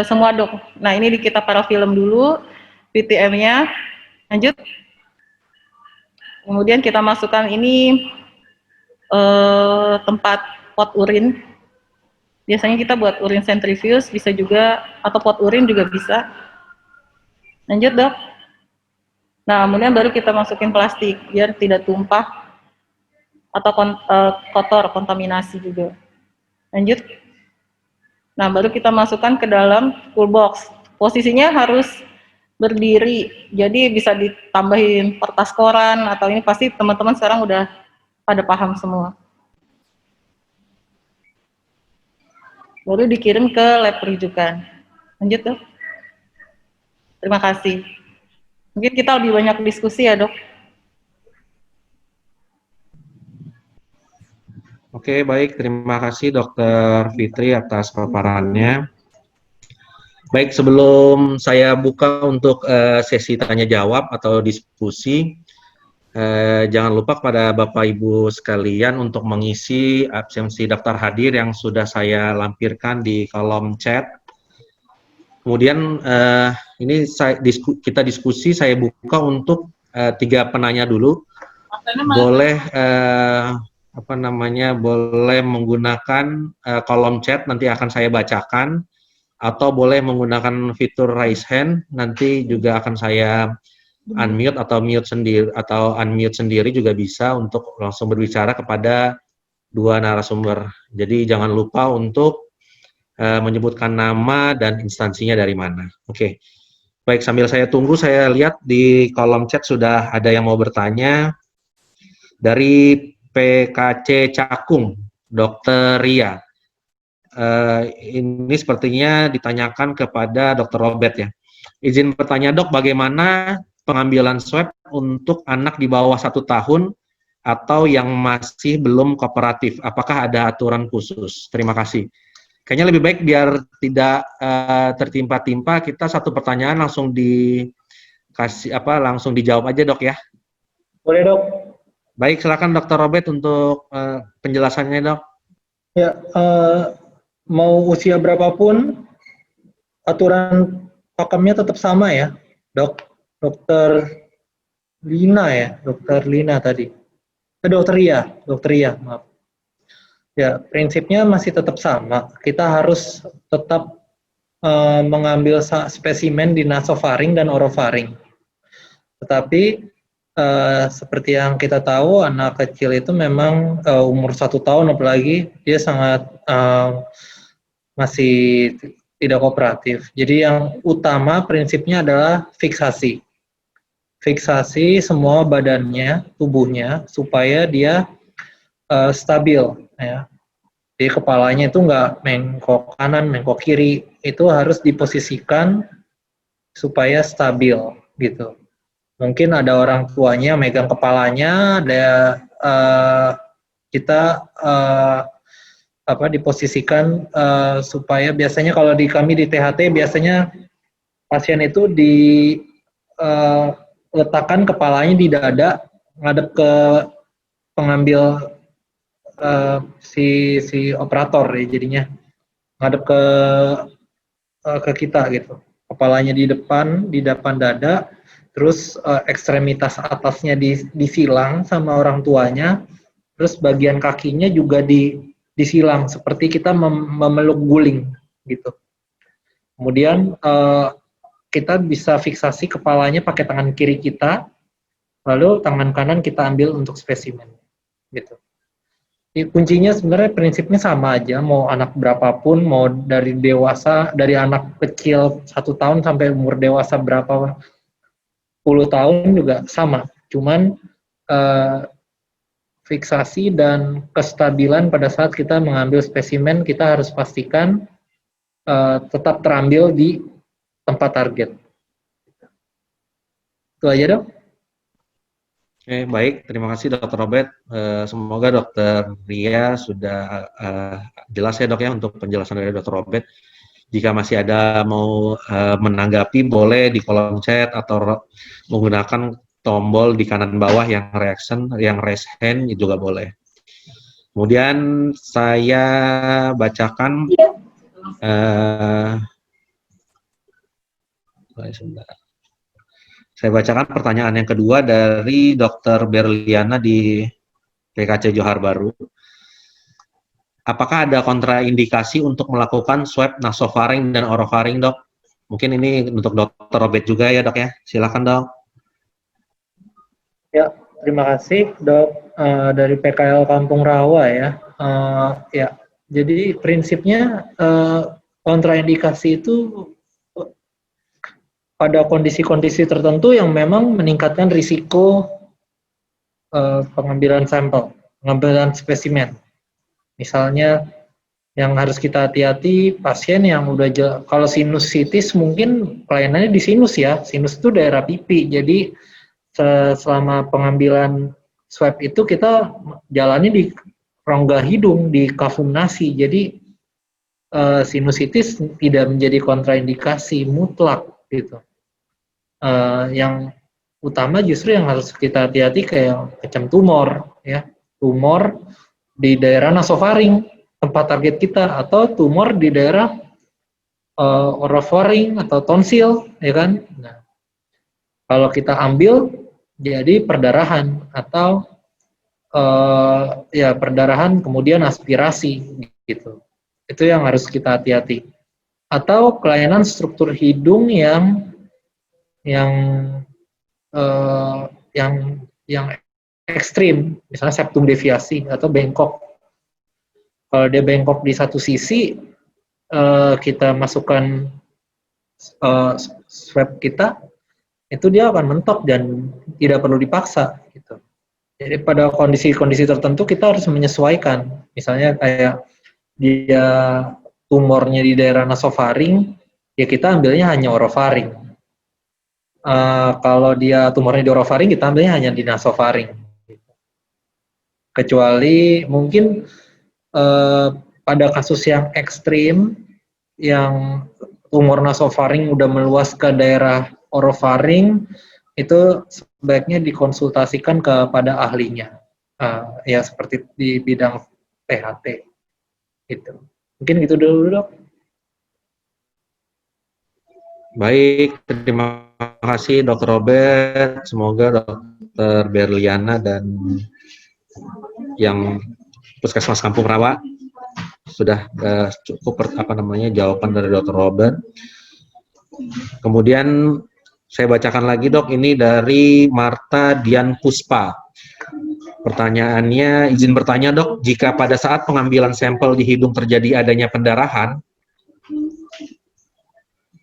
Semua, Dok. Nah, ini kita parafilm dulu VTM-nya. Lanjut. Kemudian kita masukkan ini tempat pot urin. Biasanya kita buat urin centrifuge, bisa juga, atau pot urin juga bisa. Lanjut, Dok. Nah, kemudian baru kita masukin plastik, biar tidak tumpah, atau kotor, kontaminasi juga. Lanjut. Nah, baru kita masukkan ke dalam full box. Posisinya harus berdiri, jadi bisa ditambahin kertas koran atau ini pasti teman-teman sekarang udah pada paham semua. Baru dikirim ke lab rujukan. Lanjut, Dok. Terima kasih. Mungkin kita lebih banyak diskusi ya, Dok.
Oke, baik. Terima kasih Dokter Fitri atas paparannya. Baik, sebelum saya buka untuk sesi tanya jawab atau diskusi, jangan lupa pada Bapak Ibu sekalian untuk mengisi absensi daftar hadir yang sudah saya lampirkan di kolom chat. Kemudian ini kita diskusi, saya buka untuk 3 penanya dulu. Boleh boleh menggunakan kolom chat, nanti akan saya bacakan, atau boleh menggunakan fitur raise hand, nanti juga akan saya unmute atau unmute sendiri juga bisa untuk langsung berbicara kepada 2 narasumber. Jadi jangan lupa untuk menyebutkan nama dan instansinya dari mana. Oke. Baik, sambil saya tunggu, saya lihat di kolom chat sudah ada yang mau bertanya. Dari PKC Cakung, Dr. Ria. Ini sepertinya ditanyakan kepada Dr. Robert ya. Izin bertanya, Dok, bagaimana pengambilan swab untuk anak di bawah 1 tahun atau yang masih belum kooperatif? Apakah ada aturan khusus? Terima kasih. Kayaknya lebih baik biar tidak tertimpa-timpa, kita satu pertanyaan langsung langsung dijawab aja, Dok ya.
Boleh, Dok.
Baik, silakan Dr. Robert untuk penjelasannya, Dok.
Ya, mau usia berapapun, aturan pakemnya tetap sama ya, Dok. Dokter Lina ya, Dokter Lina tadi. Dokter Ria, maaf. Ya, prinsipnya masih tetap sama. Kita harus tetap mengambil spesimen di nasofaring dan orofaring. Tetapi seperti yang kita tahu, anak kecil itu memang umur 1 tahun apalagi dia sangat masih tidak kooperatif. Jadi yang utama prinsipnya adalah fiksasi. Fiksasi semua badannya, tubuhnya supaya dia stabil. Ya. Jadi kepalanya itu nggak mengkok kanan, mengkok kiri. Itu harus diposisikan supaya stabil gitu. Mungkin ada orang tuanya megang kepalanya, ada kita diposisikan supaya biasanya kalau kami di THT biasanya pasien itu letakkan kepalanya di dada, ngadep ke pengambil si operator ya, jadinya ngadep ke kita gitu. Kepalanya di depan dada. Terus ekstremitas atasnya disilang sama orang tuanya, terus bagian kakinya juga disilang seperti kita memeluk guling gitu. Kemudian kita bisa fiksasi kepalanya pakai tangan kiri kita, lalu tangan kanan kita ambil untuk spesimen gitu. Kuncinya sebenarnya prinsipnya sama aja, mau anak berapapun, mau dari anak kecil 1 tahun sampai umur dewasa berapa 10 tahun juga sama, cuman fiksasi dan kestabilan pada saat kita mengambil spesimen kita harus pastikan tetap terambil di tempat target. Itu aja, Dok.
Oke, baik. Terima kasih Dr. Robert. Semoga Dr. Ria sudah jelas ya, Dok ya, untuk penjelasan dari Dr. Robert. Jika masih ada mau menanggapi, boleh di kolom chat atau menggunakan tombol di kanan bawah yang reaction, yang raise hand juga boleh. Kemudian saya bacakan pertanyaan yang kedua dari Dr. Berliana di PKC Johar Baru. Apakah ada kontraindikasi untuk melakukan swab nasofaring dan orofaring, Dok? Mungkin ini untuk Dr. Robert juga ya, Dok ya. Silakan, Dok.
Ya, terima kasih, Dok, dari PKL Kampung Rawa ya. Ya, jadi prinsipnya kontraindikasi itu pada kondisi-kondisi tertentu yang memang meningkatkan risiko pengambilan sampel, pengambilan spesimen. Misalnya yang harus kita hati-hati pasien yang udah kalau sinusitis mungkin pelayanannya di sinus ya. Sinus itu daerah pipi. Jadi selama pengambilan swab itu kita jalani di rongga hidung, di kafum nasi. Jadi sinusitis tidak menjadi kontraindikasi mutlak gitu. Yang utama justru yang harus kita hati-hati kayak macam tumor ya, tumor di daerah nasofaring tempat target kita, atau tumor di daerah orofaring atau tonsil ya kan. Nah, kalau kita ambil jadi perdarahan atau ya perdarahan kemudian aspirasi gitu, itu yang harus kita hati-hati. Atau kelainan struktur hidung yang ekstrim, misalnya septum deviasi atau bengkok. Kalau dia bengkok di satu sisi, kita masukkan swab kita, itu dia akan mentok dan tidak perlu dipaksa. Gitu. Jadi pada kondisi-kondisi tertentu kita harus menyesuaikan. Misalnya kayak dia tumornya di daerah nasofaring, ya kita ambilnya hanya orofaring. Kalau dia tumornya di orofaring, kita ambilnya hanya di nasofaring. Kecuali mungkin pada kasus yang ekstrim, yang tumor nasofaring udah meluas ke daerah orofaring, itu sebaiknya dikonsultasikan kepada ahlinya, ya seperti di bidang THT. Gitu. Mungkin gitu dulu, Dok.
Baik, terima kasih Dr. Robert. Semoga Dr. Berliana dan yang Puskesmas Kampung Rawa sudah cukup jawaban dari Dr. Robert. Kemudian saya bacakan lagi, Dok, ini dari Marta Dian Puspa. Pertanyaannya, izin bertanya, Dok, jika pada saat pengambilan sampel di hidung terjadi adanya pendarahan,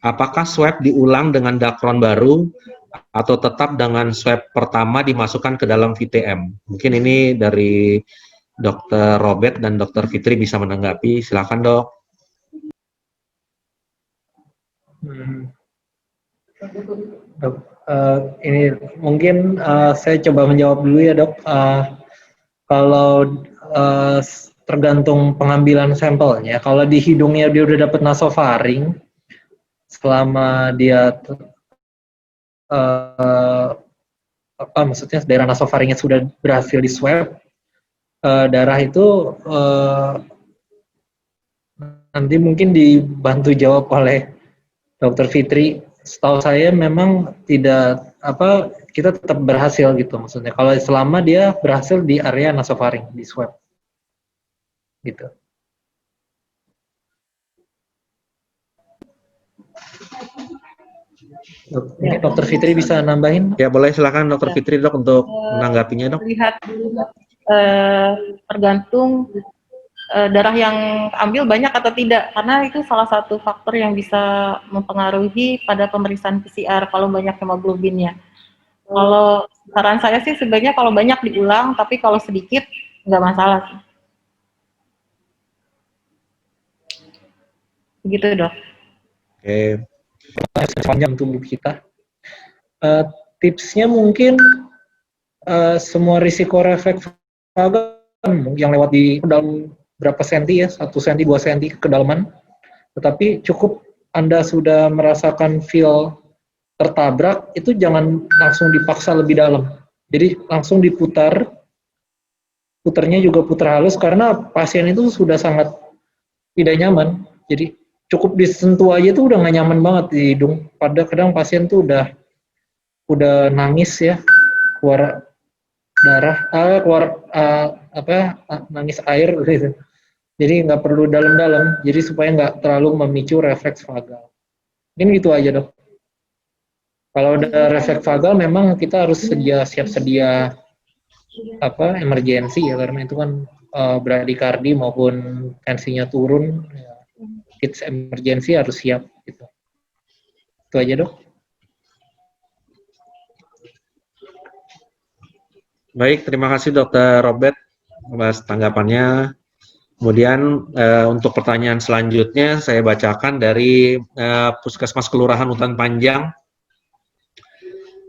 apakah swab diulang dengan dakron baru atau tetap dengan swab pertama dimasukkan ke dalam VTM? Mungkin ini dari Dr. Robert dan Dr. Fitri bisa menanggapi. Silakan, Dok.
Dok, ini mungkin saya coba menjawab dulu ya, Dok. Kalau tergantung pengambilan sampelnya, kalau di hidungnya dia udah dapat nasofaring, selama dia maksudnya daerah nasofaringnya sudah berhasil di swab, darah itu nanti mungkin dibantu jawab oleh Dr. Fitri. Setahu saya memang tidak kita tetap berhasil gitu, maksudnya kalau selama dia berhasil di area nasofaring di swab gitu. Mungkin Dr. Fitri bisa nambahin?
Ya, boleh, silakan Dr. Fitri, Dok, untuk menanggapinya, Dok.
Lihat tergantung darah yang ambil banyak atau tidak, karena itu salah satu faktor yang bisa mempengaruhi pada pemeriksaan PCR kalau banyak hemoglobinnya. Kalau saran saya sih sebaiknya kalau banyak diulang, tapi kalau sedikit nggak masalah sih. Begitu, Dok.
Oke.
Sepanjang tubuh kita. Tipsnya mungkin semua risiko refleks vagal yang lewat di dalam berapa senti ya, 1 senti, 2 senti kedalaman, tetapi cukup Anda sudah merasakan feel tertabrak, itu jangan langsung dipaksa lebih dalam. Jadi langsung diputar, putarnya juga putar halus, karena pasien itu sudah sangat tidak nyaman. Jadi cukup disentuh aja tuh udah nggak nyaman banget di hidung. Pada kadang pasien tuh udah nangis ya, keluar darah, nangis air gitu. Jadi nggak perlu dalam-dalam, jadi supaya nggak terlalu memicu refleks vagal. Mungkin gitu aja, Dok. Kalau udah refleks vagal, memang kita harus siap sedia emergensi ya, karena itu kan bradikardi maupun tensinya turun. Ya. kits emergency harus siap gitu. Itu aja, Dok.
Baik, terima kasih Dokter Robert atas tanggapannya. Kemudian untuk pertanyaan selanjutnya saya bacakan dari Puskesmas Kelurahan Hutan Panjang.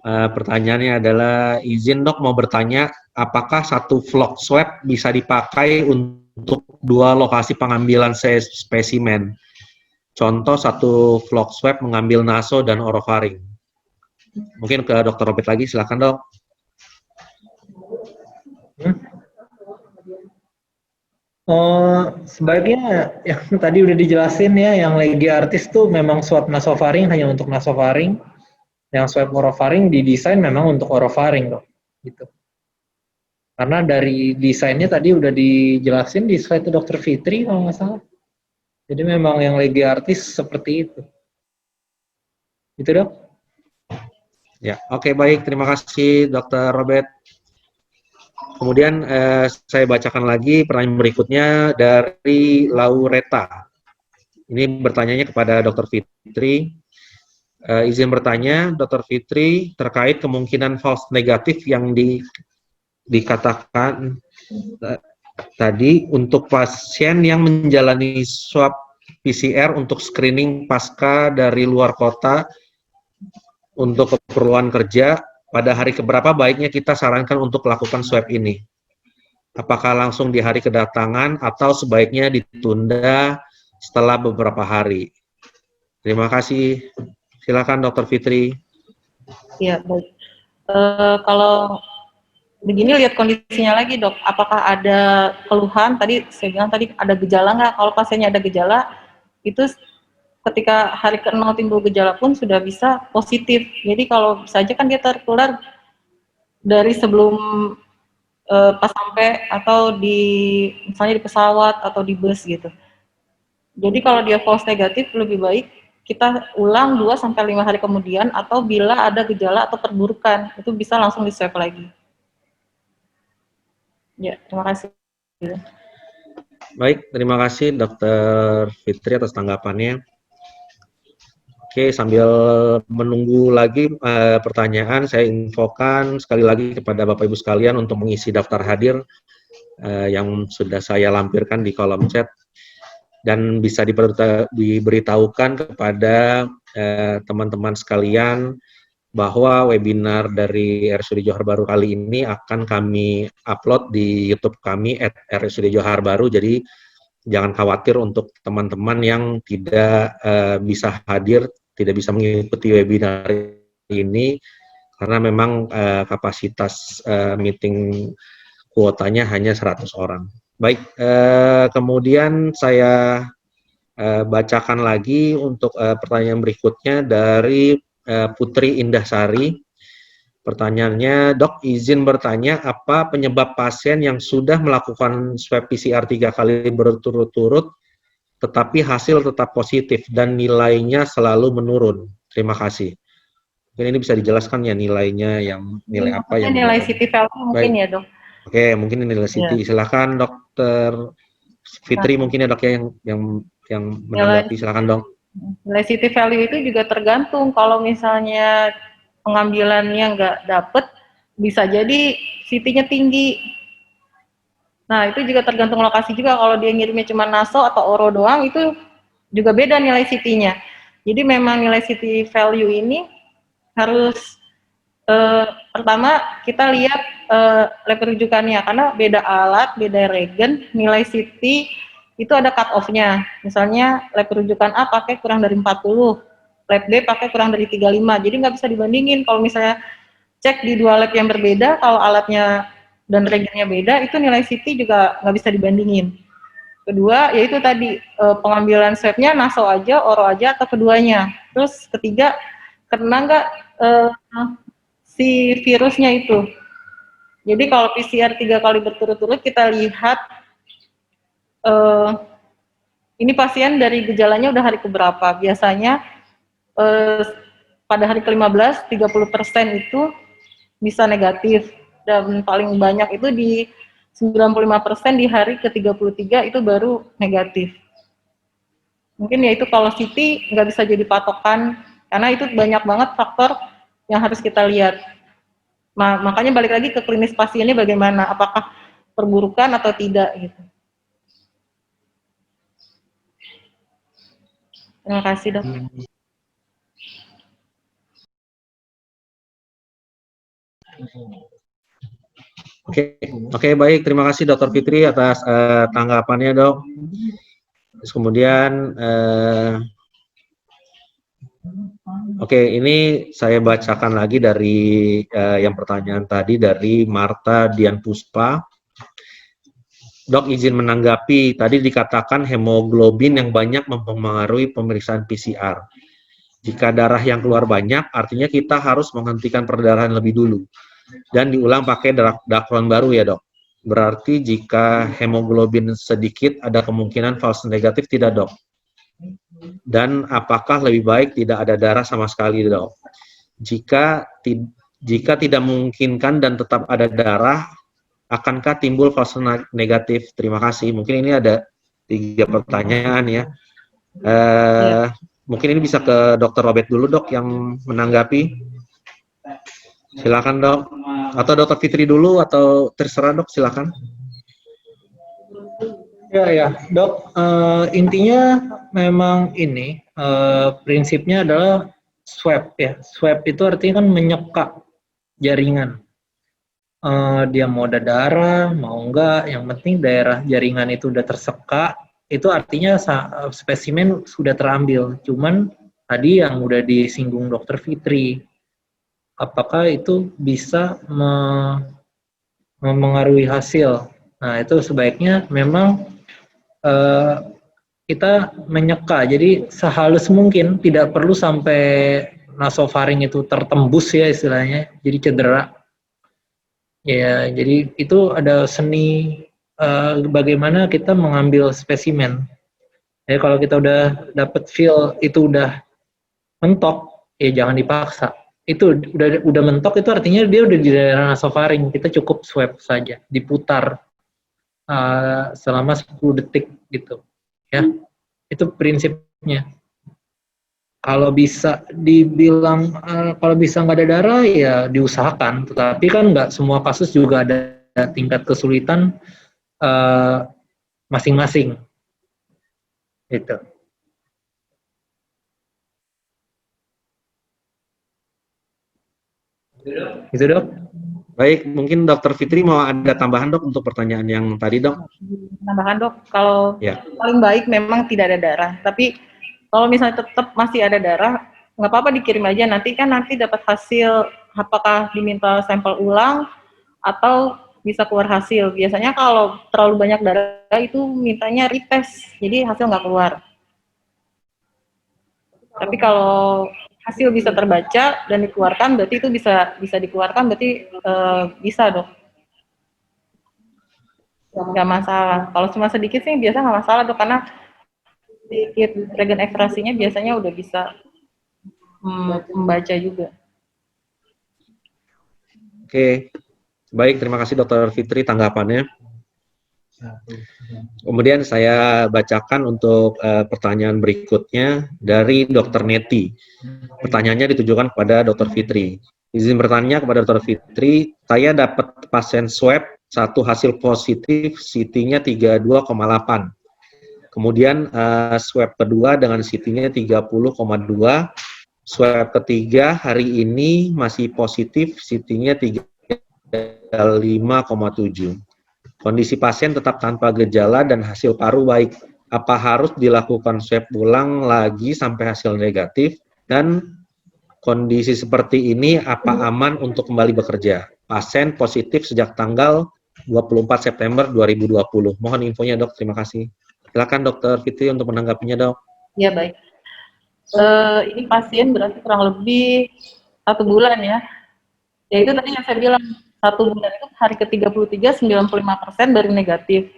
Pertanyaannya adalah, izin Dok mau bertanya, apakah satu vlog swab bisa dipakai untuk 2 lokasi pengambilan spesimen? Contoh satu vlog swab mengambil naso dan orofaring. Mungkin ke Dokter Robert lagi, silakan Dok.
Sebaiknya yang tadi udah dijelasin ya, yang lagi artis tuh memang swab nasofaring hanya untuk nasofaring, yang swab orofaring didesain memang untuk orofaring dong, gitu. Karena dari desainnya tadi udah dijelasin di slide Dr. Fitri kalau nggak salah. Jadi memang yang lagi artis seperti itu. Itu Dok.
Ya, oke, baik, terima kasih Dokter Robert. Kemudian saya bacakan lagi pertanyaan berikutnya dari Laureta. Ini bertanyanya kepada Dr. Fitri. Izin bertanya, Dr. Fitri, terkait kemungkinan false negatif yang dikatakan tadi untuk pasien yang menjalani swab PCR untuk screening pasca dari luar kota untuk keperluan kerja. Pada hari keberapa baiknya kita sarankan untuk lakukan swab ini? Apakah langsung di hari kedatangan atau sebaiknya ditunda setelah beberapa hari? Terima kasih. Silakan Dr. Fitri.
Ya, baik. Kalau begini lihat kondisinya lagi Dok, apakah ada keluhan? Tadi saya bilang tadi ada gejala nggak? Kalau pasiennya ada gejala, itu ketika hari ke-0 timbul gejala pun sudah bisa positif. Jadi kalau saja kan dia tertular dari sebelum pas sampai atau misalnya di pesawat atau di bus gitu. Jadi kalau dia false negatif lebih baik kita ulang 2-5 hari kemudian, atau bila ada gejala atau perburukan itu bisa langsung di swab lagi. Ya, terima kasih.
Baik, terima kasih Dr. Fitri atas tanggapannya. Oke, sambil menunggu lagi pertanyaan, saya infokan sekali lagi kepada Bapak Ibu sekalian untuk mengisi daftar hadir yang sudah saya lampirkan di kolom chat, dan bisa diberitahukan kepada teman-teman sekalian bahwa webinar dari RSUD Johar Baru kali ini akan kami upload di YouTube kami @RSUD Johar Baru. Jadi jangan khawatir untuk teman-teman yang tidak bisa hadir, tidak bisa mengikuti webinar ini, karena memang kapasitas meeting kuotanya hanya 100 orang. Baik, kemudian saya bacakan lagi untuk pertanyaan berikutnya dari Putri Indahsari. Pertanyaannya, Dok, izin bertanya, apa penyebab pasien yang sudah melakukan swab PCR 3 kali berturut-turut tetapi hasil tetap positif dan nilainya selalu menurun? Terima kasih. Mungkin ini bisa dijelaskan ya nilainya, yang nilai apa yang
nilai CT value mungkin ya Dok.
Oke, mungkin ini nilai CT. Ya. Silakan Dokter Fitri mungkin ya Dok ya yang menanggapi, silakan Dok.
Nilai CT value itu juga tergantung, kalau misalnya pengambilannya nggak dapet, bisa jadi CT-nya tinggi. Nah, itu juga tergantung lokasi juga. Kalau dia ngirimnya cuma naso atau oro doang, itu juga beda nilai CT-nya. Jadi memang nilai CT value ini harus pertama kita lihat lab rujukannya, karena beda alat, beda reagen, nilai CT itu ada cut off-nya. Misalnya lab rujukan A pakai kurang dari 40, lab B pakai kurang dari 35. Jadi nggak bisa dibandingin. Kalau misalnya cek di 2 lab yang berbeda, kalau alatnya dan reagennya beda, itu nilai CT juga nggak bisa dibandingin. Kedua, yaitu tadi pengambilan swab-nya naso aja, oro aja, atau keduanya. Terus ketiga, kena nggak si virusnya itu. Jadi kalau PCR 3 kali berturut-turut, kita lihat ini pasien dari gejalanya udah hari keberapa. Biasanya pada hari ke-15, 30% itu bisa negatif. Dan paling banyak itu di 95% di hari ke-33 itu baru negatif. Mungkin ya itu kalau CT nggak bisa jadi patokan, karena itu banyak banget faktor yang harus kita lihat. Makanya balik lagi ke klinis pasiennya bagaimana, apakah perburukan atau tidak gitu. Terima kasih, Dok.
Oke, baik. Terima kasih Dr. Fitri atas tanggapannya, Dok. Terus kemudian, oke, ini saya bacakan lagi dari yang pertanyaan tadi dari Marta Dian Puspa. Dok, izin menanggapi, tadi dikatakan hemoglobin yang banyak mempengaruhi pemeriksaan PCR. Jika darah yang keluar banyak, artinya kita harus menghentikan perdarahan lebih dulu. Dan diulang pakai dacron baru ya, Dok. Berarti jika hemoglobin sedikit, ada kemungkinan false negatif tidak, Dok? Dan apakah lebih baik tidak ada darah sama sekali, Dok? Jika tidak memungkinkan dan tetap ada darah, akankah timbul false negatif? Terima kasih. Mungkin ini ada 3 pertanyaan ya. Mungkin ini bisa ke Dr. Robert dulu, Dok, yang menanggapi. Silakan, Dok. Atau Dr. Fitri dulu, atau terserah, Dok, silakan.
Ya, Dok. Intinya memang ini prinsipnya adalah swab ya. Swab itu artinya kan menyeka jaringan. Dia mau ada darah, mau enggak, yang penting daerah jaringan itu udah terseka, itu artinya spesimen sudah terambil. Cuman tadi yang udah disinggung Dr. Fitri, apakah itu bisa memengaruhi hasil? Nah, itu sebaiknya memang kita menyeka, jadi sehalus mungkin, tidak perlu sampai nasofaring itu tertembus ya istilahnya, jadi cedera. Ya, jadi itu ada seni bagaimana kita mengambil spesimen. Jadi kalau kita udah dapat feel itu udah mentok, ya jangan dipaksa. Itu udah mentok itu artinya dia udah di daerah nasofaring. Kita cukup swab saja, diputar selama 10 detik gitu. Ya, itu prinsipnya. Kalau bisa dibilang kalau bisa nggak ada darah ya diusahakan, tetapi kan nggak semua kasus juga ada tingkat kesulitan masing-masing. Gitu. Gitu, Dok.
Baik, mungkin Dr. Fitri mau ada tambahan, Dok, untuk pertanyaan yang tadi, Dok?
Tambahan, Dok, kalau paling baik memang tidak ada darah, tapi kalau misalnya tetap masih ada darah, nggak apa-apa dikirim aja, nanti dapat hasil apakah diminta sampel ulang atau bisa keluar hasil. Biasanya kalau terlalu banyak darah itu mintanya retest, jadi hasil nggak keluar. Tapi kalau hasil bisa terbaca dan dikeluarkan, berarti itu bisa dikeluarkan, berarti bisa, Dok. Nggak masalah. Kalau cuma sedikit sih biasa nggak masalah, Dok, karena sedikit regen ekstrasinya biasanya udah bisa membaca juga.
Oke, baik, terima kasih Dr. Fitri tanggapannya. Kemudian saya bacakan untuk pertanyaan berikutnya dari Dr. Neti. Pertanyaannya ditujukan kepada Dr. Fitri. Izin bertanya kepada Dr. Fitri, saya dapat pasien swab, satu hasil positif, CT-nya 32,8. Kemudian swab kedua dengan CT-nya 30,2. Swab ketiga hari ini masih positif, CT-nya 35,7. Kondisi pasien tetap tanpa gejala dan hasil paru baik. Apa harus dilakukan swab ulang lagi sampai hasil negatif? Dan kondisi seperti ini apa aman untuk kembali bekerja? Pasien positif sejak tanggal 24 September 2020. Mohon infonya, Dok. Terima kasih. Silakan Dr. Fitri untuk menanggapinya, Dok.
Ya, baik. Ini pasien berarti kurang lebih 1 bulan ya. Ya itu tadi yang saya bilang, 1 bulan itu hari ke-33 95% baru negatif.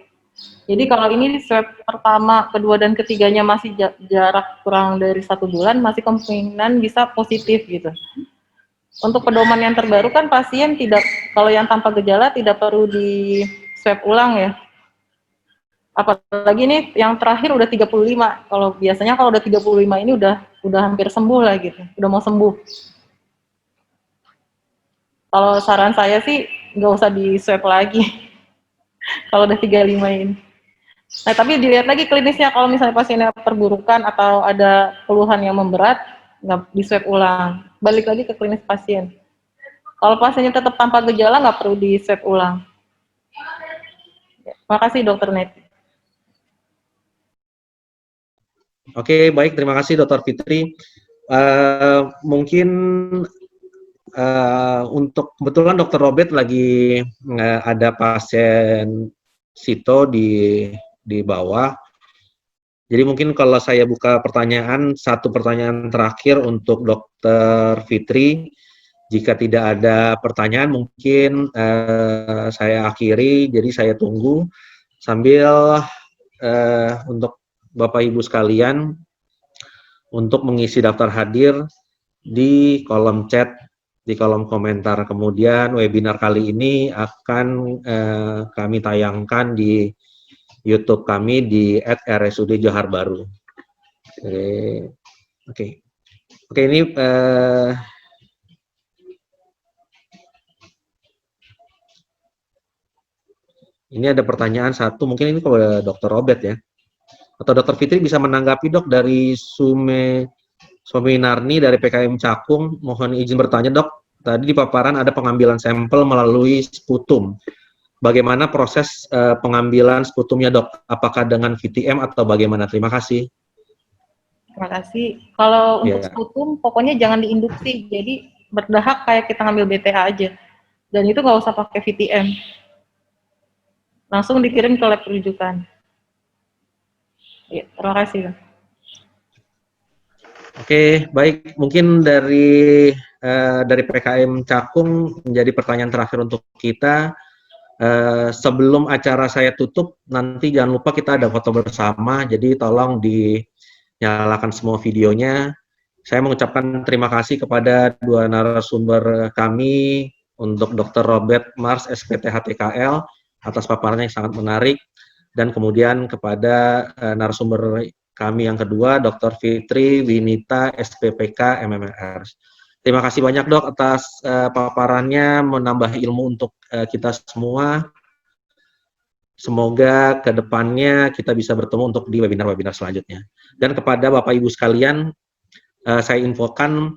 Jadi kalau ini swab pertama, kedua dan ketiganya masih jarak kurang dari 1 bulan, masih kemungkinan bisa positif gitu. Untuk pedoman yang terbaru kan pasien tidak, kalau yang tanpa gejala tidak perlu di swab ulang ya. Apalagi nih yang terakhir udah 35. Kalau biasanya kalau udah 35 ini udah hampir sembuh lah gitu, udah mau sembuh. Kalau saran saya sih nggak usah di swab lagi kalau udah 35 ini. Nah, tapi dilihat lagi klinisnya, kalau misalnya pasiennya perburukan atau ada keluhan yang memberat, nggak di swab ulang. Balik lagi ke klinis pasien. Kalau pasiennya tetap tanpa gejala, nggak perlu di swab ulang. Makasih Dokter Neti.
Oke, baik. Terima kasih Dokter Fitri. Mungkin untuk kebetulan Dokter Robert lagi ada pasien Sito di bawah. Jadi mungkin kalau saya buka pertanyaan, satu pertanyaan terakhir untuk Dokter Fitri. Jika tidak ada pertanyaan, mungkin saya akhiri. Jadi saya tunggu sambil untuk Bapak Ibu sekalian untuk mengisi daftar hadir di kolom chat, di kolom komentar. Kemudian webinar kali ini akan kami tayangkan di YouTube kami di @rsud Johar Baru. Oke, ini ada pertanyaan satu, mungkin ini kepada Dr. Robert ya, atau Dr. Fitri bisa menanggapi Dok dari Suminarni dari PKM Cakung. Mohon izin bertanya Dok, tadi di paparan ada pengambilan sampel melalui sputum. Bagaimana proses pengambilan sputumnya Dok? Apakah dengan VTM atau bagaimana? Terima kasih.
Terima kasih. Kalau untuk sputum, pokoknya jangan diinduksi. Jadi berdahak kayak kita ngambil BTA aja. Dan itu nggak usah pakai VTM. Langsung dikirim ke lab rujukan. Ya, terima kasih.
Oke, baik. Mungkin dari PKM Cakung menjadi pertanyaan terakhir untuk kita. Sebelum acara saya tutup, nanti jangan lupa kita ada foto bersama, jadi tolong dinyalakan semua videonya. Saya mengucapkan terima kasih kepada dua narasumber kami, untuk Dr. Robert Mars, SPT HTKL, atas paparannya yang sangat menarik, dan kemudian kepada narasumber kami yang kedua, Dr. Fitri Winita, SPPK MMR. Terima kasih banyak Dok atas paparannya, menambah ilmu untuk kita semua. Semoga ke depannya kita bisa bertemu untuk di webinar-webinar selanjutnya. Dan kepada Bapak Ibu sekalian, saya infokan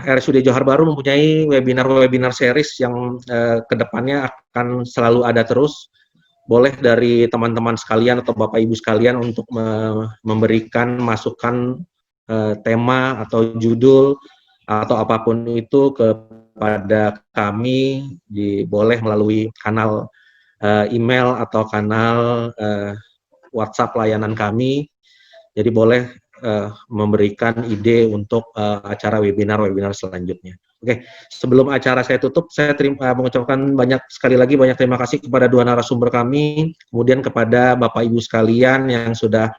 RSUD Johar Baru mempunyai webinar-webinar series yang ke depannya akan selalu ada terus. Boleh dari teman-teman sekalian atau Bapak Ibu sekalian untuk memberikan masukan tema atau judul atau apapun itu kepada kami, boleh melalui kanal email atau kanal WhatsApp layanan kami. Jadi boleh memberikan ide untuk acara webinar-webinar selanjutnya. Oke, sebelum acara saya tutup, saya mengucapkan sekali lagi banyak terima kasih kepada dua narasumber kami, kemudian kepada Bapak Ibu sekalian yang sudah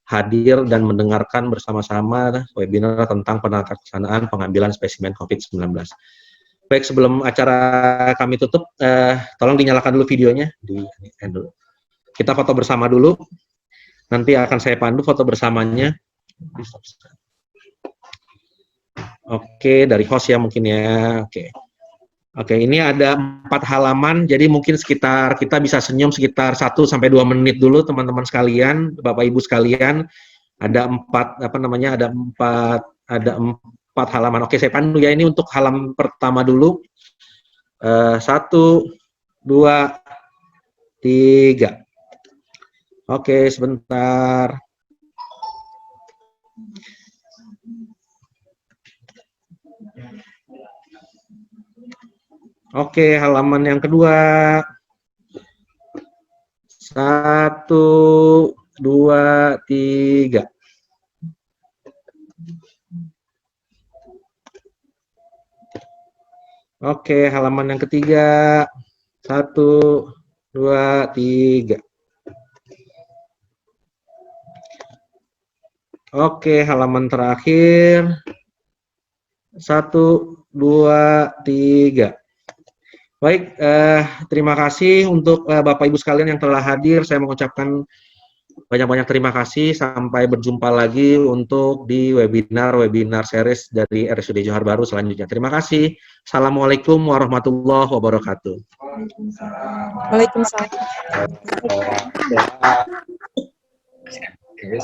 hadir dan mendengarkan bersama-sama webinar tentang pelaksanaan pengambilan spesimen COVID-19. Baik, sebelum acara kami tutup, tolong dinyalakan dulu videonya. Kita foto bersama dulu. Nanti akan saya pandu foto bersamanya. Oke, dari host ya mungkin ya. Oke, ini ada 4 halaman, jadi mungkin sekitar kita bisa senyum sekitar 1-2 menit dulu teman-teman sekalian, Bapak Ibu sekalian. Ada 4 halaman. Oke, saya pandu ya, ini untuk halaman pertama dulu. 1, 2, 3. Oke, sebentar. Oke, halaman yang kedua. 1, 2, 3. Oke, halaman yang ketiga. 1, 2, 3. Oke, halaman terakhir. 1, 2, 3. Baik, terima kasih untuk Bapak Ibu sekalian yang telah hadir. Saya mengucapkan banyak-banyak terima kasih. Sampai berjumpa lagi untuk di webinar series dari RSUD Johar Baru selanjutnya. Terima kasih. Assalamualaikum warahmatullahi wabarakatuh.
Waalaikumsalam.
Oke,